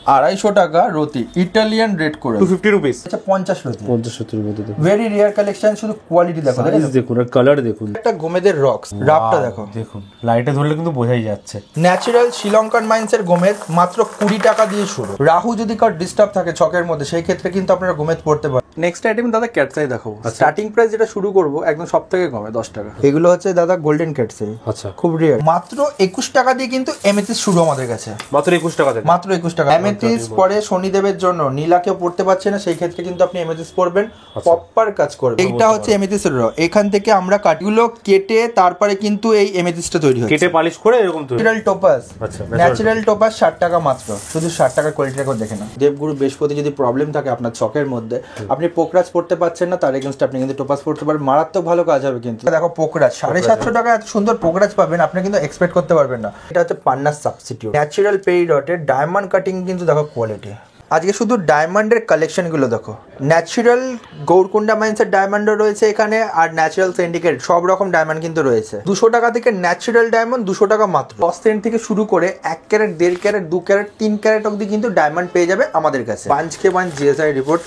250 টাকা রতি Italian red করে 250 রুপিস। আচ্ছা 50 রতি 50 রতির মধ্যে ভেরি রিয়ার কালেকশন। শুধু কোয়ালিটি দেখো, সাইজ দেখুন আর কালার দেখুন। একটা গোমেদের রক্স রাফটা দেখো, দেখুন লাইটে ধরলে কিন্তু বোঝাই যাচ্ছে। ন্যাচারাল শ্রীলঙ্কান মাইন্সের গোমেদ মাত্র 20 টাকা দিয়ে শুরু। রাহু যদি কার ডিস্টার্ব থাকে ছকের মধ্যে সেই ক্ষেত্রে কিন্তু আপনারা গোমেদ পড়তে পারেন। নেক্সট আইটেম দাদা ক্যাটসাই দেখাবো। স্টার্টিং প্রাইস যেটা শুরু করবো একদম সব থেকে কমে 10 টাকা। এগুলো হচ্ছে দাদা গোল্ডেন ক্যাটসাই। আচ্ছা খুব রিয়ার। মাত্র 21 টাকা দিয়ে কিন্তু এমেথিস শুরু আমাদের কাছে। মাত্র 21 টাকা থেকে, মাত্র 21 টাকা। এমেথিস পরে শনিদেবের জন্য, নীলা কেউ পড়তে পারছে না সেই ক্ষেত্রে কিন্তু আপনি এমেথিস পড়বেন, প্রপার কাজ করবে। এইটা হচ্ছে এমেথিসের র। এখান থেকে আমরা কাটিগুলো কেটে তারপরে কিন্তু এই এমেথিসটা তৈরি হয়, কেটে পালিশ করে এরকম তৈরি। Natural topaz. আচ্ছা ন্যাচারাল টোপাস 60 টাকা মাত্র। শুধু 60 টাকার কোয়ালিটিটা করে দেখে না। দেবগুরু বৃহস্পতি যদি প্রবলেম থাকে আপনার ছকের মধ্যে, আপনি পোকরাজ পড়তে পারছেন না, তার এগেইনস্ট আপনি কিন্তু টোপাস পড়তে পারেন, মারাত্মক ভালো কাজ হবে। কিন্তু দেখো পোকরাজ 750 টাকা এত সুন্দর পোকরাজ পাবেন, আপনি কিন্তু এক্সপেক্ট করতে পারবেন না। এটা হচ্ছে পান্নাস সাবস্টিটিউট ন্যাচারাল পেরিডটের ডায়মন্ড কাটিং। কিন্তু দেখো কোয়ালিটি, আজকে শুধু ডায়মন্ডের কালেকশনগুলো দেখো। ন্যাচারাল গৌরকুন্ডা মাইন্সের ডায়মন্ডও রয়েছে এখানে, আর ন্যাচারাল সিন্ডিকেট সব রকম ডায়মন্ড কিন্তু রয়েছে। 200 টাকা থেকে ন্যাচারাল ডায়মন্ড 200 টাকা মাত্র। 10 সেন্ট থেকে শুরু করে 1 ক্যারেট, 1.5 ক্যারেট, 2 ক্যারেট, 3 ক্যারেট অবধি কিন্তু ডায়মন্ড পেয়ে যাবে আমাদের কাছে। 5K1 জিএসআই রিপোর্ট,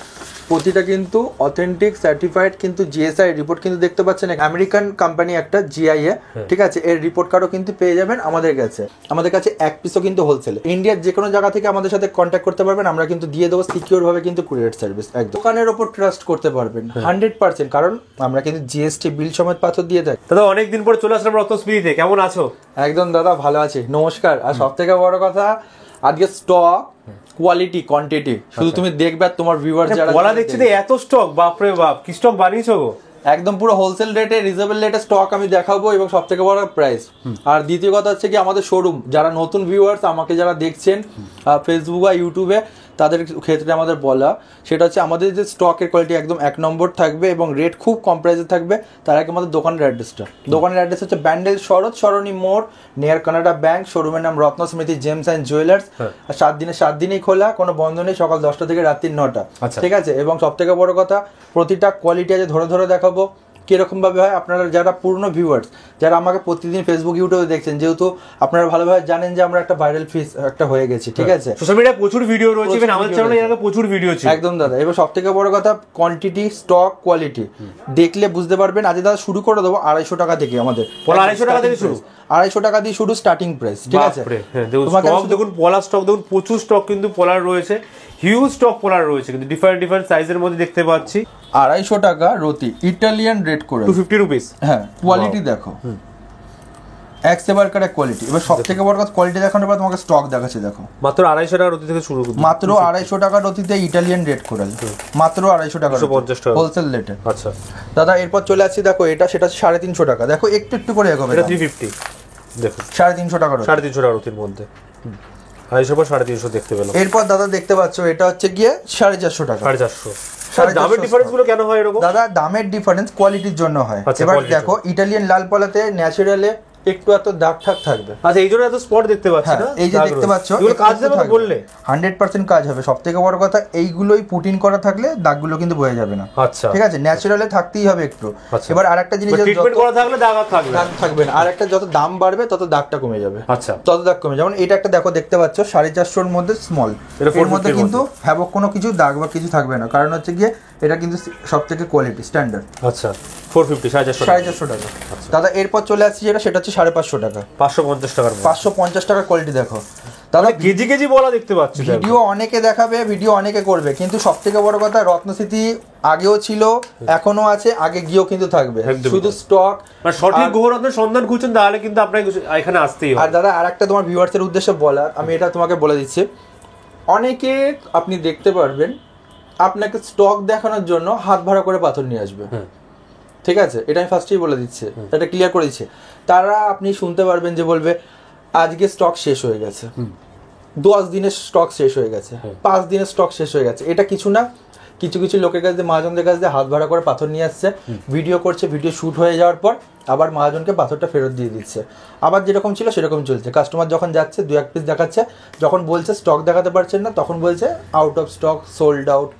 প্রতিটা কিন্তু অথেন্টিক সার্টিফাইড। কিন্তু জিএসআই রিপোর্ট কিন্তু দেখতে পাচ্ছেন, আমেরিকান কোম্পানি একটা জিআইএ, ঠিক আছে, এর রিপোর্ট কার্ডও কিন্তু পেয়ে যাবেন আমাদের কাছে। আমাদের কাছে এক পিসও কিন্তু হোলসেল। ইন্ডিয়ার যে কোনো জায়গা থেকে আমাদের সাথে কন্ট্যাক্ট করতে পারবেন, আমরা কিন্তু দিয়ে দেবো সিকিউর ভাবে কিন্তু কুরিয়ার সার্ভিস। একদম দোকানের ওপর ট্রাস্ট করতে পারবেন 100%, কারণ আমরা কিন্তু জিএসটি বিল সমেত পাথর দিয়ে থাকি। দাদা অনেকদিন পর চলে আসলাম রত্নস্মৃতিতে, কেমন আছো? একদম দাদা ভালো আছি, নমস্কার। আর সব থেকে বড় কথা আজকে স্টক, কোয়ালিটি, কোয়ান্টিটি শুধু তুমি দেখবে আর তোমার ভিউয়ার যারা বলা দেখছি যে এত স্টক, বাপ রে বাপ, কি স্টক বানিয়েছো গো। একদম পুরো হোলসেল রেটে, রিজনেবল রেটে স্টক আমি দেখাবো, এবং সব থেকে বড় প্রাইস। আর দ্বিতীয় কথা হচ্ছে কি, আমাদের শোরুম যারা নতুন ভিউয়ার্স আমাকে যারা দেখছেন ফেসবুক বা ইউটিউবে, তাদের ক্ষেত্রে আমাদের বলা সেটা হচ্ছে আমাদের যে স্টকের কোয়ালিটি একদম 1 নম্বর থাকবে এবং রেট খুব কম প্রাইসে থাকবে। তার আগে আমাদের দোকানের অ্যাড্রেসটা, দোকানের অ্যাড্রেস হচ্ছে ব্যান্ডেল শরৎ সরণী মোড়, নিয়ার কানাডা ব্যাংক। শোরুমের নাম রত্নস্মৃতি জেমস অ্যান্ড জুয়েলার্স। আর 7 দিনেই খোলা, কোনো বন্ধ নেই, সকাল 10টা থেকে রাত্রি 9টা। ঠিক আছে, এবং সব থেকে বড় কথা প্রতিটা কোয়ালিটি আছে ধরে ধরে দেখাবো কিরকম ভাবে হয়। আপনারা যারা পুরনো ভিউয়ার্স, যারা আমাকে প্রতিদিন ফেসবুক ইউটিউবে দেখছেন, যেহেতু আপনারা ভালোভাবে জানেন যে আমরা একটা ভাইরাল ফিস একটা হয়ে গেছি, ঠিক আছে, সোশ্যাল মিডিয়ায় প্রচুর ভিডিও রয়েছে, ইভেন আমাদের চ্যানেলে এর আগে প্রচুর ভিডিও ছিল। একদম দাদা। এবার সব থেকে বড় কথা কোয়ান্টিটি, স্টক, কোয়ালিটি দেখলে বুঝতে পারবেন। আজ দাদা শুরু করে দেবো 250 টাকা থেকে। আমাদের 250 টাকা থেকে শুরু, 250 টাকা দিয়ে শুরু স্টার্টিং প্রাইস, ঠিক আছে। দেখুন পলার স্টক, দেখুন প্রচুর স্টক কিন্তু পলার রয়েছে, হিউজ স্টক পলার রয়েছে, কিন্তু ডিফারেন্ট সাইজের মধ্যে দেখতে পাচ্ছি। 250 টাকা রতি ইটালিয়ান রেড করে 250 রুপিস। হ্যাঁ, কোয়ালিটি দেখো এক সেবার করে কোয়ালিটি। এবার সব থেকে বড় কথা কোয়ালিটি দেখানোর পর তোমাকে স্টক দেখাচ্ছে দেখো। মাত্র 250 টাকা রতি থেকে শুরু, মাত্র 250 টাকা রতিতে ইটালিয়ান রেড কোরাল, মাত্র 250 টাকা, 150 টাকা হোলসেল রেটে। আচ্ছা দাদা এরপর চলে আসছি, দেখো এটা সেটা 350 টাকা। দেখো একটু একটু করে এগোবে, এটা 350, দেখো 350 টাকা, 350 টাকা রতির মধ্যে 250 পর 350 দেখতে পেলাম। এরপর দাদা দেখতে পাচ্ছ এটা হচ্ছে গিয়ে 450 টাকা। 450 দামের ডিফারেন্স গুলো কেন হয় এরকম? দাদা দামের ডিফারেন্স কোয়ালিটির জন্য হয়। এবার দেখো ইটালিয়ান লাল পলাতে ন্যাচারালে একটু এত দাগ ঠাক থাকবে। আচ্ছা এই জন্য এত স্পট দেখতে পাচ্ছি না, এই যে দেখতে পাচ্ছ এগুলো কাজ দেবে তো বললে 100% কাজ হবে। সবথেকে বড় কথা এইগুলোই পুটিন করা থাকলে দাগগুলো কিন্তু বয়ে যাবে না। আচ্ছা ঠিক আছে, ন্যাচারালে থাকতেই হবে একটু। এবার আরেকটা জিনিস, ট্রিটমেন্ট করা থাকলে দাগ থাকবে না। আর একটা যত দাম বাড়বে তত দাগটা কমে যাবে। আচ্ছা তত দাগ কমে। যেমন এটা একটা দেখো দেখতে পাচ্ছ 450 এর মধ্যে স্মল, এর মধ্যে কিন্তু হ্যাভক কোনো কিছু দাগ বা কিছু থাকবে না, কারণ হচ্ছে গিয়ে এটা কিন্তু সবথেকে কোয়ালিটি স্ট্যান্ডার্ড। আচ্ছা 450 450 টাকা। দাদা এরপর চলে আসছে সেটা হচ্ছে 550 টাকা, 550 টাকার 550 টাকার কোয়ালিটি দেখো। দাদা কেজি কেজি বলা দেখতে পাচ্ছি, ভিডিও অনেকে দেখাবে, ভিডিও অনেকে করবে, কিন্তু সবথেকে বড় কথা রত্নস্মৃতি আগেও ছিল, এখনো আছে, আগে গিয়েও কিন্তু থাকবে। শুধু স্টক মানে সঠিক গৌরত্নের সন্ধান খুঁজছেন তাহলে কিন্তু আপনাকে এখানে আসতেই হবে। আর দাদা আরেকটা তোমার ভিউয়ার্সের উদ্দেশ্যে বলার, আমি এটা তোমাকে বলে দিচ্ছি, অনেকে আপনি দেখতে পারবেন আপনাকে স্টক দেখানোর জন্য হাত ভাড়া করে পাথর নিয়ে আসবে, ঠিক আছে, এটা আমি ফার্স্টেই বলে দিচ্ছি, এটা ক্লিয়ার করে দিচ্ছি। তারা আপনি শুনতে পারবেন যে বলবে আজকে স্টক শেষ হয়ে গেছে, 10 দিনের স্টক শেষ হয়ে গেছে, 5 দিনের স্টক শেষ হয়ে গেছে। এটা কিছু না, কিছু কিছু লোকের কাছে মহাজনদের কাছে হাত ভাড়া করে পাথর নিয়ে আসছে, ভিডিও করছে, ভিডিও শ্যুট হয়ে যাওয়ার পর আবার মহাজনকে পাথরটা ফেরত দিয়ে দিচ্ছে। আবার যেরকম ছিল সেরকম চলছে। কাস্টমার যখন যাচ্ছে 2-1 পিস দেখাচ্ছে, যখন বলছে স্টক দেখাতে পারছেন না তখন বলছে out of stock, sold out.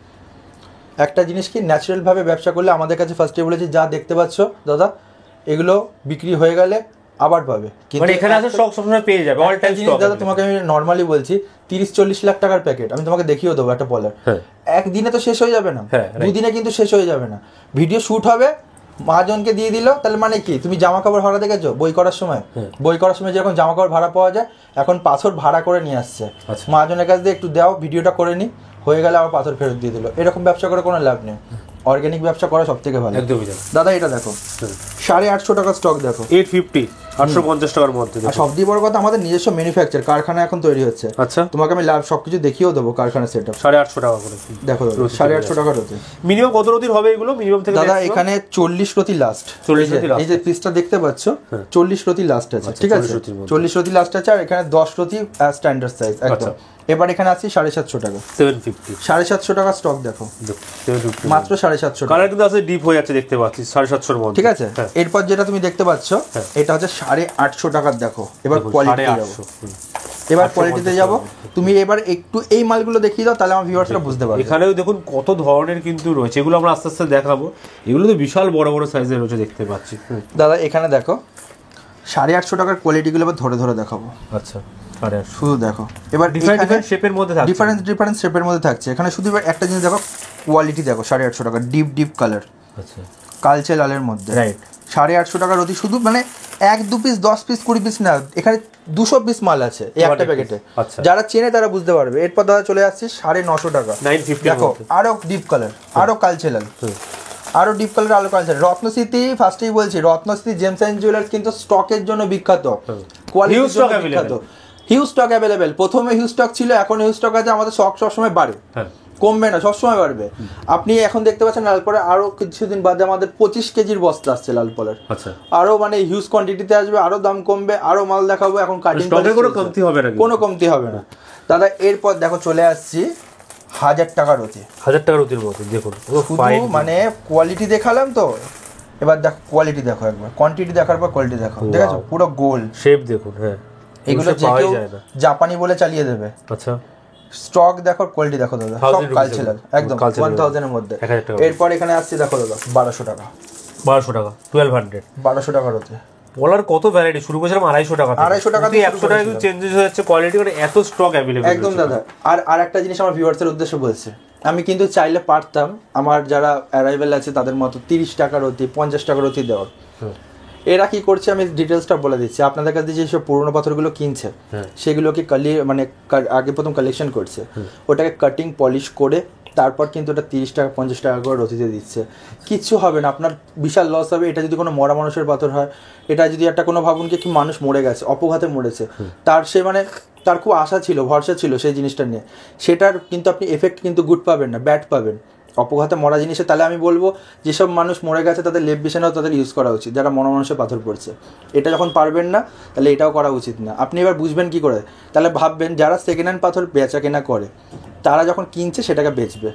একটা জিনিস কি, ন্যাচারালভাবে ব্যবসা করলে আমাদের কাছে ফার্স্টে বলেছি যা দেখতে পাচ্ছ দাদা এগুলো বিক্রি হয়ে গেলে আবার পাবে। মানে এখানে আসলে স্টক সবসময় পেয়ে যাবে, অল টাইম স্টক। দাদা তোমাকে আমি নরমালি বলছি 30-40 লাখ টাকার প্যাকেট আমি তোমাকে দেখিয়েও দেবো একটা পলার, একদিনে তো শেষ হয়ে যাবে না, দুদিনে কিন্তু শেষ হয়ে যাবে না। ভিডিও শুট হবে, মহাজনকে দিয়ে দিল, তাহলে মানে কি তুমি জামা কাপড় ভাড়া দেখেছো বই করার সময়? বই করার সময় যেরকম জামা কাপড় ভাড়া পাওয়া যায়, এখন পাথর ভাড়া করে নিয়ে আসছে। মহাজনের কাছ দিয়ে একটু দাও, ভিডিওটা করে নি, হয়ে গেলে আবার পাথর ফেরত দিয়ে দিল। এরকম ব্যবসা করে কোনো লাভ নেই, অর্গানিক ব্যবসা করা সব থেকে ভালো। একদমই দাদা এটা দেখো 850 টাকা স্টক দেখো, 850 850 টাকার মধ্যে। আর সবথেকে বড় কথা আমাদের নিজস্ব ম্যানুফ্যাকচার কারখানা এখন তৈরি হচ্ছে। আচ্ছা, তোমাকে আমি লাভ সবকিছু দেখিয়েও দেবো, কারখানা সেটআপ 850 টাকা করে দেখো, 850 টাকা রয়েছে। মিনিমাম কত রতির হবে এগুলো? মিনিমাম থেকে দাদা এখানে 40 রতি লাস্ট, 40 রতি লাস্ট। এই যে পিসটা দেখতে পাচ্ছ 40 রতি লাস্ট আছে, ঠিক আছে 40 রতি লাস্ট আছে, আর এখানে 10 রতি স্ট্যান্ডার্ড সাইজ একদম। এবার এখানে আসি 750 টাকা, 750 750 টাকা স্টক দেখো, 750 মাত্র 750 টাকা। কালার কিন্তু আছে ডিপ হয়ে যাচ্ছে দেখতে পাচ্ছি 750 এর মধ্যে, ঠিক আছে। এরপর যেটা তুমি দেখতে পাচ্ছ এটা হচ্ছে 850 টাকার দেখো। এবার কোয়ালিটি যাবো, এবার কোয়ালিটিতে যাব। তুমি এবার একটু এই মালগুলো দেখিয়ে দাও, তাহলে আমার ভিউয়ার্সরা বুঝতে পারবে। এখানেও দেখুন কত ধরনের কিন্তু রয়েছে, এগুলো আমরা আস্তে আস্তে দেখাবো। এগুলো তো বিশাল বড় বড় সাইজের রয়েছে দেখতে পাচ্ছি। দাদা এখানে দেখো 850 টাকার কোয়ালিটিগুলো এবার ধরে ধরে দেখাবো। আচ্ছা, 850 শুধু দেখো। এবার ডিফারেন্ট শেপের মধ্যে থাকছে, ডিফারেন্ট শেপের মধ্যে থাকছে। এখানে শুধু এবার একটা জিনিস দেখো, কোয়ালিটি দেখো 850 টাকা, ডিপ কালার, আচ্ছা কালচে লালের মধ্যে, রাইট। 850 টাকার অতি, শুধু মানে 1-2 পিস 10 পিস 20 পিস না, এখানে 200 পিস মাল আছে এই একটা প্যাকেটে। যারা চেনে তারা বুঝতে পারবে। এরপর দাদা চলে আসছে 950 টাকা, 950 দেখো আরো ডিপ কালার, আরো কালচে লাল, আরো ডিপ কালার, আলো কালচার। রত্নস্মৃতি ফার্স্টেই বলছি, রত্নস্মৃতি জেমস অ্যান্ড জুয়েলার্স কিন্তু স্টকের জন্য বিখ্যাত, কোয়ালিটির জন্য বিখ্যাত। হিউজ স্টক অ্যাভেলেবেল, প্রথমে হিউজ স্টক ছিল, এখন হিউজ স্টক আছে। আমাদের স্টক সবসময় বাড়ে, কমবে না, সবসময় বাড়বে। আপনি এখন দেখতে পাচ্ছেন লালপরে আরো কিছুদিন বাদে আমাদের 25 কেজির বস্তা আসছে লালপরের, আরো মানে হিউজ কোয়ান্টিটিতে আসবে, আরো দাম কমবে, আরো মাল দেখাবো। এখন কাটিং কোনো কমতি হবে না, কোনো কমতি হবে না দাদা। এরপর দেখো চলে আসছি 1000 টাকার অতি, 1000 টাকার অতির মধ্যে দেখুন, মানে কোয়ালিটি দেখালাম তো, এবার দেখো কোয়ালিটি দেখো, একবার কোয়ান্টিটি দেখার পর কোয়ালিটি দেখো, দেখেছো পুরো গোল শেপ দেখুন। হ্যাঁ, এগুলো যে কেউ জাপানি বলে চালিয়ে দেবে। আচ্ছা, স্টক দেখো, কোয়ালিটি দেখো দাদা, সব কালচারাল একদম 1000 এর মধ্যে। এরপর এখানে আসছে দেখো দাদা 1200 টাকা, 1200 টাকা 1200 টাকার হতে বলার কত ভ্যারাইটি। শুরু করেছিলাম 250 টাকা, 250 টাকা দিয়ে 100 টাকা কিন্তু চেঞ্জেস হয়ে যাচ্ছে কোয়ালিটি, মানে এত স্টক অ্যাভেলেবল একদম দাদা। আর একটা জিনিস আমার ভিউয়ার্সের উদ্দেশ্যে বলছে, আমি কিন্তু চাইলে পারতাম আমার যারা অ্যারাইভেল আছে তাদের মতো 30 টাকার অতি, 50 টাকার অতি দেওয়ার। এরা কি করছে আমি ডিটেলসটা বলে দিচ্ছি। আপনাদের কাছে যেসব পুরোনো পাথরগুলো কিনছে সেগুলোকে মানে আগে প্রথম কালেকশন করছে, ওটাকে কাটিং পলিশ করে তারপর কিন্তু ওটা 30 টাকা 50 টাকা করে রসিদে দিচ্ছে। কিচ্ছু হবে না, আপনার বিশাল লস হবে। এটা যদি কোনো মরা মানুষের পাথর হয়, এটা যদি একটা কোনো ভাবুন কি মানুষ মরে গেছে, অপঘাতে মরেছে, তার সে মানে তার খুব আশা ছিল, ভরসা ছিল সেই জিনিসটা নিয়ে, সেটার কিন্তু আপনি এফেক্ট কিন্তু গুড পাবেন না, ব্যাড পাবেন অপঘাতে মরা জিনিসে। তাহলে আমি বলবো যেসব মানুষ মরে গেছে তাদের লেপ বিছানাও তাদের ইউজ করা উচিত, যারা মরা মানুষের পাথর পড়ছে। এটা যখন পারবেন না তাহলে এটাও করা উচিত না। আপনি এবার বুঝবেন কি করে, তাহলে ভাববেন যারা সেকেন্ড হ্যান্ড পাথর বেচা কেনা করে তারা যখন কিনছে সেটাকে বেচবে,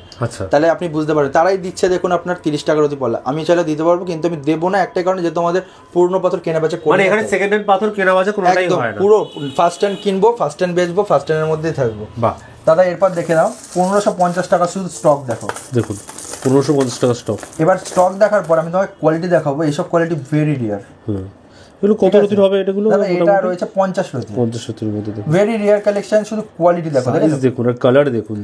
তাহলে আপনি বুঝতে পারবেন। তারাই দিচ্ছে দেখুন আপনার 30 টাকার অতি পড়লা, আমি চাইলে দিতে পারবো, কিন্তু আমি দেবো না একটাই কারণে, যেহেতু আমাদের পুরনো পাথর কেনা বেচা করে, মানে এখানে সেকেন্ড হ্যান্ড পাথর কেনা বেচা কোনোটাই হয় না, পুরো ফার্স্ট হ্যান্ড কিনবো, ফার্স্ট হ্যান্ড বেচবো, ফার্স্ট হ্যান্ডের মধ্যেই থাকবো। বাহ দাদা এরপর দেখে নাও 1550 টাকা শুধু স্টক দেখো, দেখুন 1550 টাকা স্টক। এবার স্টক দেখার পর আমি তোমাকে কোয়ালিটি দেখাবো। এইসব কোয়ালিটি ভেরি রিয়ার। এগুলো কত রতির হবে এটাগুলো? এটা রয়েছে 50 রতি, 50 রতির মধ্যে দেখুন, ভেরি রিয়ার কালেকশন। শুধু কোয়ালিটি দেখো, দেখুন আর কালার দেখুন,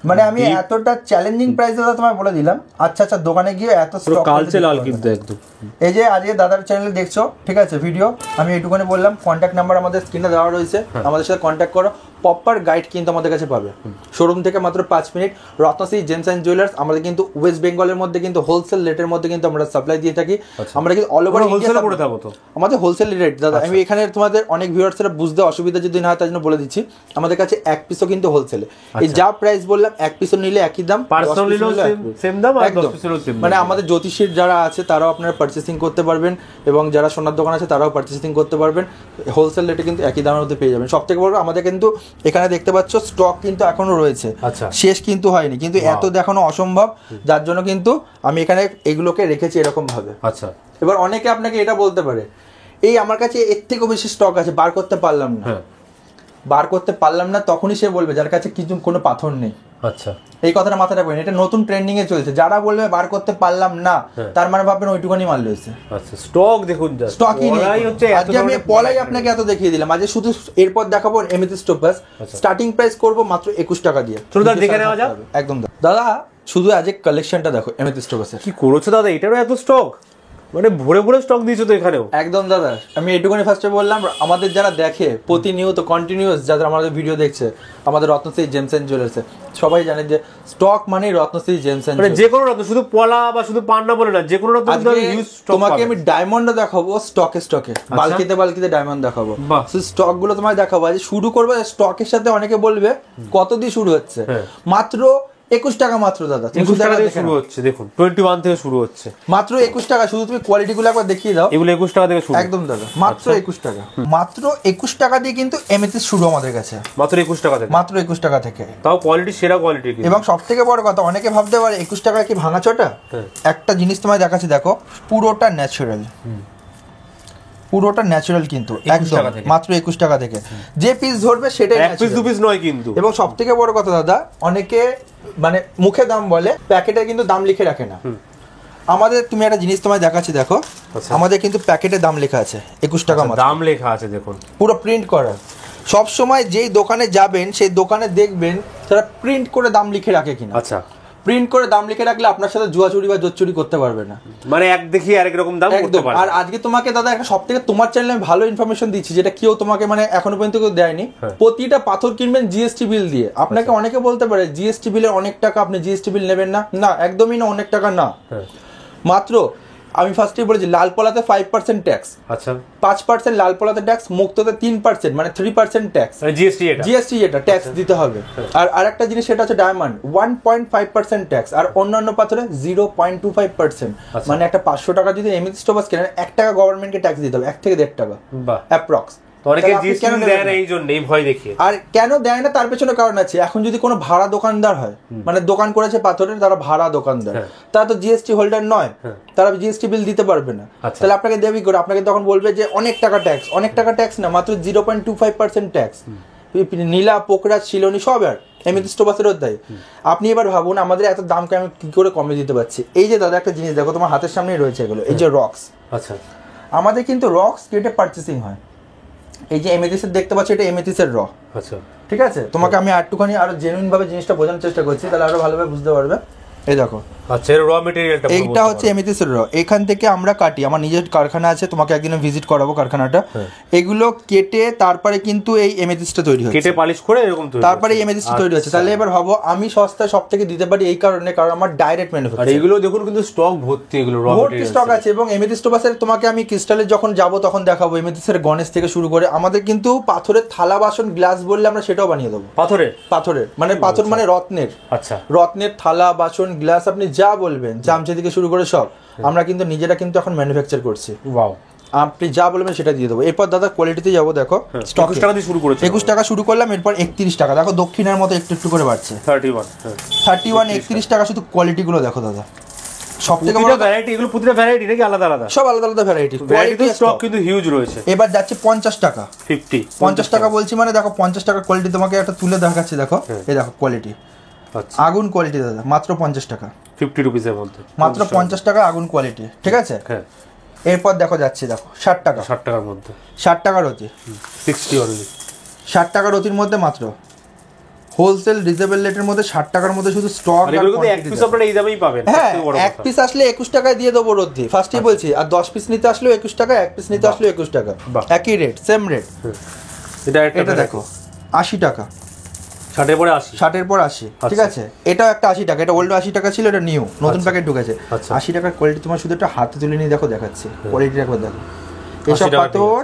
মানে আমি এতটা চ্যালেঞ্জিং প্রাইস দাদা তোমায় বলে দিলাম। আচ্ছা দোকানে গিয়ে এত স্টক কালচে লাল কিন্তু একদম। এই যে আজকে দাদার চ্যানেলে দেখছো, ঠিক আছে ভিডিও, আমি এইটুকুনি বললাম। কন্ট্যাক্ট নাম্বার আমাদের স্ক্রিনে দেওয়া রয়েছে, আমাদের সাথে কন্ট্যাক্ট করো, প্রপার গাইড কিন্তু আমাদের কাছে পাবে। শোরুম থেকে মাত্র 5 minute. Ratnashree James and jewellers আমাদের কিন্তু ওয়েস্ট বেঙ্গলের মধ্যে কিন্তু হোলসেল রেটের মধ্যে কিন্তু আমরা সাপ্লাই দিয়ে থাকি। আমরা কিন্তু অল ওভার ইন্ডিয়া করে দেবো, তো আমাদের হোলসেল রেট দাদা। আমি এখানে তোমাদের অনেক ভিউয়ার্সরা বুঝতে অসুবিধা যদি না হয় তার জন্য বলে দিচ্ছি, আমাদের কাছে এক পিসও কিন্তু হোলসেলে, এই যা প্রাইস বললাম এক পিসও নিলে একই দাম, মানে আমাদের জ্যোতিষীর যারা আছে তারাও আপনারা পারচেসিং করতে পারবেন, এবং যারা সোনার দোকান আছে তারাও পারচেসিং করতে পারবেন। হোলসেল রেটে কিন্তু একই দামের মধ্যে পেয়ে যাবেন। সব থেকে বড় আমাদের কিন্তু এখানে দেখতে পাচ্ছ স্টক কিন্তু এখনো রয়েছে, শেষ কিন্তু হয়নি, কিন্তু এত দেখানো অসম্ভব, যার জন্য কিন্তু আমি এখানে এগুলোকে রেখেছি এরকম ভাবে। আচ্ছা, এবার অনেকে আপনাকে এটা বলতে পারে, এই আমার কাছে এর থেকেও বেশি স্টক আছে, বার করতে পারলাম না। বার করতে পারলাম না তখনই সে বলবে যার কাছে কিছু কোনো পাথর নেই। আচ্ছা, এই কথাটা মাথায় রাখবেন, এটা নতুন ট্রেন্ডিং এ চলছে। যারা বলবে বার করতে পারলাম না, তার মানে ভাববেন ওইটুকুনি মাল রয়েছে। আচ্ছা, স্টক দেখুন, স্টকই নেই হচ্ছে। আজকে আমি পলাই আপনাকে এত দেখিয়ে দিলাম, আজকে শুধু এরপর দেখাবো এমেথিস্ট টোপাস। স্টার্টিং প্রাইস করব মাত্র 21 টাকা দিয়ে। চলো দাদা দেখে নেওয়া যাক। একদম দাদা, শুধু আজকে কালেকশনটা দেখো এমেথিস্ট টোপাসের। কি করেছো দাদা, এটারও এত স্টক, মানে ভরে ভরে স্টক দিয়েছো তো এখানেও। একদম দাদা, আমি এটুকুনি ফার্স্টে বললাম, আমাদের যারা দেখে প্রতিনিয়ত কন্টিনিউয়াস, যারা আমাদের ভিডিও দেখছে, আমাদের রত্নশ্রী জেমস এন্ড জুয়েলার্সে সবাই জানে যে স্টক মানে রত্নশ্রী জেমস এন্ড, মানে যে কোনো রত্ন, শুধু পলা বা শুধু পান্না বলে না, যে কোনো রত্ন হিউজ স্টক। তোমাকে আমি ডায়মন্ডও দেখাবো স্টকে, বালকিতে বালকিতে ডায়মন্ড দেখাবো। স্টক গুলো তোমায় দেখাবো। আজ শুরু করবো স্টকের সাথে। অনেকে বলবে কত দিয়ে শুরু হচ্ছে, মাত্র 21 টাকা মাত্র দাদা। 21 টাকা থেকে শুরু হচ্ছে, দেখুন 21 থেকে শুরু হচ্ছে, মাত্র 21 টাকা। শুধু তুমি কোয়ালিটি গুলো একবার দেখিয়ে দাও। এগুলো 21 টাকা থেকে শুরু। একদম দাদা, মাত্র 21 টাকা। মাত্র 21 টাকা দিয়ে কিন্তু এমেথিস্ট শুরু আমাদের কাছে, মাত্র 21 টাকা থেকে, মাত্র 21 টাকা থেকে। তাও কোয়ালিটি, সেরা কোয়ালিটি। এবং সব থেকে বড় কথা, অনেকে ভাবতে পারে 21 টাকা কি ভাঙাচোটা। একটা জিনিস তোমায় দেখাচ্ছি, দেখো পুরোটা ন্যাচারাল, পুরোটা ন্যাচারাল কিন্তু একদম মাত্র 21 টাকা থেকে। যে পিস ধরবে সেটাই, এক পিস দু পিস নয় কিন্তু। এবং সব থেকে বড় কথা দাদা, অনেকে মানে মুখে দাম বলে, প্যাকেটে কিন্তু দাম লিখে রাখে না। আমাদের, তুমি একটা জিনিস তোমায় দেখাচ্ছি, দেখো আমাদের কিন্তু প্যাকেটে দাম লেখা আছে 21 টাকা মাত্র। দাম লেখা আছে দেখুন, পুরো প্রিন্ট করা। সব সময় যেই দোকানে যাবেন সেই দোকানে দেখবেন তারা প্রিন্ট করে দাম লিখে রাখে কিনা। আচ্ছা, প্রিন্ট করে দাম লিখে রাখলে আপনার সাথে জুয়াচুরি বা জোচ্চুরি করতে পারবে না, মানে এক দেখি আরেক রকম দাম করতে পারবে। আর আজকে তোমাকে দাদা একটা সব থেকে তোমার চ্যানেলে আমি ভালো ইনফরমেশন দিচ্ছি, যেটা কেউ তোমাকে মানে এখনো পর্যন্ত কেউ দেয়নি। প্রতিটা পাথর কিনবেন জিএসটি বিল দিয়ে। আপনাকে অনেকে বলতে পারে জিএসটি বিলের অনেক টাকা, আপনি জিএসটি বিল নেবেন না। না, একদমই না, অনেক টাকা না। মাত্র আমি ফার্স্টেই বলেছি, লাল পলাতে 5% ট্যাক্স, আচ্ছা 5% লাল পলাতে ট্যাক্স, মুক্ততে 3%, মানে 3% ট্যাক্স। জিএসটি এটা ট্যাক্স দিতে হবে। আর আরেকটা জিনিস সেটা হচ্ছে ডায়মন্ড 1.5% ট্যাক্স, আর অন্যান্য পাথরে 0.25%। মানে একটা 500 টাকা যদি এমেথিস্ট টোপাস কেনেন, 1 টাকা গভর্নমেন্টকে ট্যাক্স দিতে হবে, 1 থেকে 1.5 টাকা অ্যাপ্রক্স। অনেকে জিএসটি দেয় না, এই জন্য এই ভয় দেখিয়ে। আর কেন দেয় না তার পেছনে কারণ আছে। এখন যদি কোনো ভাড়া দোকানদার হয়, মানে দোকান করেছে পাথরের, তারা ভাড়া দোকানদার, তারা তো জিএসটি হোল্ডার নয়, তারা জিএসটি বিল দিতে পারবে না। তাহলে আপনাকে দেবে করে? আপনাকে তখন বলবে যে অনেক টাকা ট্যাক্স। অনেক টাকা ট্যাক্স না, মাত্র 0.25% ট্যাক্স। নীলা, পোকরাজ, শিলনি সব আর এমেথিস্ট টোপাসেরও দেয়। আপনি এবার ভাবুন আমাদের এত দামকে আমি কি করে কমে দিতে পারছি। এই যে দাদা একটা জিনিস দেখো, তোমার হাতের সামনেই রয়েছে এগুলো, এই যে রক্স। আচ্ছা, আমাদের কিন্তু রক্স কেটে পারচেসিং হয়। এই যে এমেথিস্টের দেখতে পাচ্ছি, এটা এমেথিস্টের র। আচ্ছা, ঠিক আছে, তোমাকে আমি একটুখানি আরো জেনুইন ভাবে জিনিসটা বোঝানোর চেষ্টা করছি, তাহলে আরো ভালোভাবে বুঝতে পারবে। এই দেখো, আচ্ছা, এর র মেটেরিয়ালটা, এইটা হচ্ছে এমেথিস্টের র। এখান থেকে আমরা কাটি, আমার নিজের কারখানা আছে, তোমাকে একদিন ভিজিট করাবো কারখানাটা। এগুলো কেটে তারপরে কিন্তু এই এমেথিস্টটা তৈরি হচ্ছে, কেটে পালিশ করে এরকম তৈরি, তারপরে এই এমেথিস্ট তৈরি হচ্ছে। তাহলে এবার ভাবো আমি সস্তায় সব থেকে দিতে পারি এই কারণে, কারণ আমার ডাইরেক্ট ম্যানুফ্যাকচার। আর এগুলো দেখুন কিন্তু স্টক ভর্তি, এগুলো র মেটেরিয়াল স্টক আছে। এবং এমেথিস্ট টোপাসের তোমাকে আমি ক্রিস্টালে যখন যাব তখন দেখাবো, এমেথিস্টের গণেশ থেকে শুরু করে আমাদের কিন্তু পাথরের থালা বাসন গ্লাস বললে আমরা সেটাও বানিয়ে দেবো। পাথরের মানে পাথর মানে রত্নের। আচ্ছা, রত্নের থালা বাসন গ্লাস আপনি যা বলবেন, চামচে থেকে শুরু করে সব আমরা কিন্তু নিজেরা কিন্তু এখন ম্যানুফ্যাকচার করছি। ওয়াও, আপনি যা বলবেন সেটা দিয়ে দেবো। এরপর দাদা কোয়ালিটিতে যাবো, দেখো 21 টাকা দিয়ে শুরু করেছি, 21 টাকা শুরু করলাম, এরপর 31 টাকা। দেখো দক্ষিণের মতো একটু একটু করে বাড়ছে, 31, 31 টাকা। শুধু কোয়ালিটি গুলো দেখো দাদা, সব থেকে বড় ভ্যারাইটি। এগুলো প্রতিটা ভ্যারাইটি নাকি আলাদা আলাদা? সব আলাদা আলাদা ভ্যারাইটি। কোয়ালিটি স্টক কিন্তু হিউজ রয়েছে। এবার যাচ্ছে 50 টাকা, 50 টাকা বলছি মানে দেখো 50 টাকা কোয়ালিটি তোমাকে একটা তুলে দেখাচ্ছি। দেখো এই দেখো কোয়ালিটি, আগুন কোয়ালিটি দাদা, মাত্র 50 টাকা, 50 রুপিসের মধ্যে, মাত্র 50 টাকা আগুন কোয়ালিটি। ঠিক আছে, এরপর দেখো যাচ্ছে, দেখো 60 টাকা, 60 টাকার মধ্যে, 60 টাকা রতি, 60 অনলি, 60 টাকা রতির মধ্যে মাত্র হোলসেল রিজনেবল রেটের মধ্যে 60 টাকার মধ্যে শুধু স্টক। আর এগুলো কিন্তু এক পিস আপনারা এই দামেই পাবেন। হ্যাঁ, এক পিস আসলে 21 টাকায় দিয়ে দেবো রতি, ফার্স্টেই বলছি। আর 10 পিস নিতে আসলেও 21 টাকা, এক পিস নিতে আসলেও 21 টাকা, একই রেট, সেম রেট। এটা দেখো 80 টাকা, 60 এর পরে 80, 60 এর পর 80। ঠিক আছে, এটাও একটা 80 টাকা, এটা ওল্ড 80 টাকা ছিল, এটা নিউ নতুন প্যাকেট ঢুকেছে। 80 টাকার কোয়ালিটি তোমার শুধু একটা হাতে তুলে নিয়ে দেখো, দেখাচ্ছি কোয়ালিটি একবার দেখো। এসব পাথর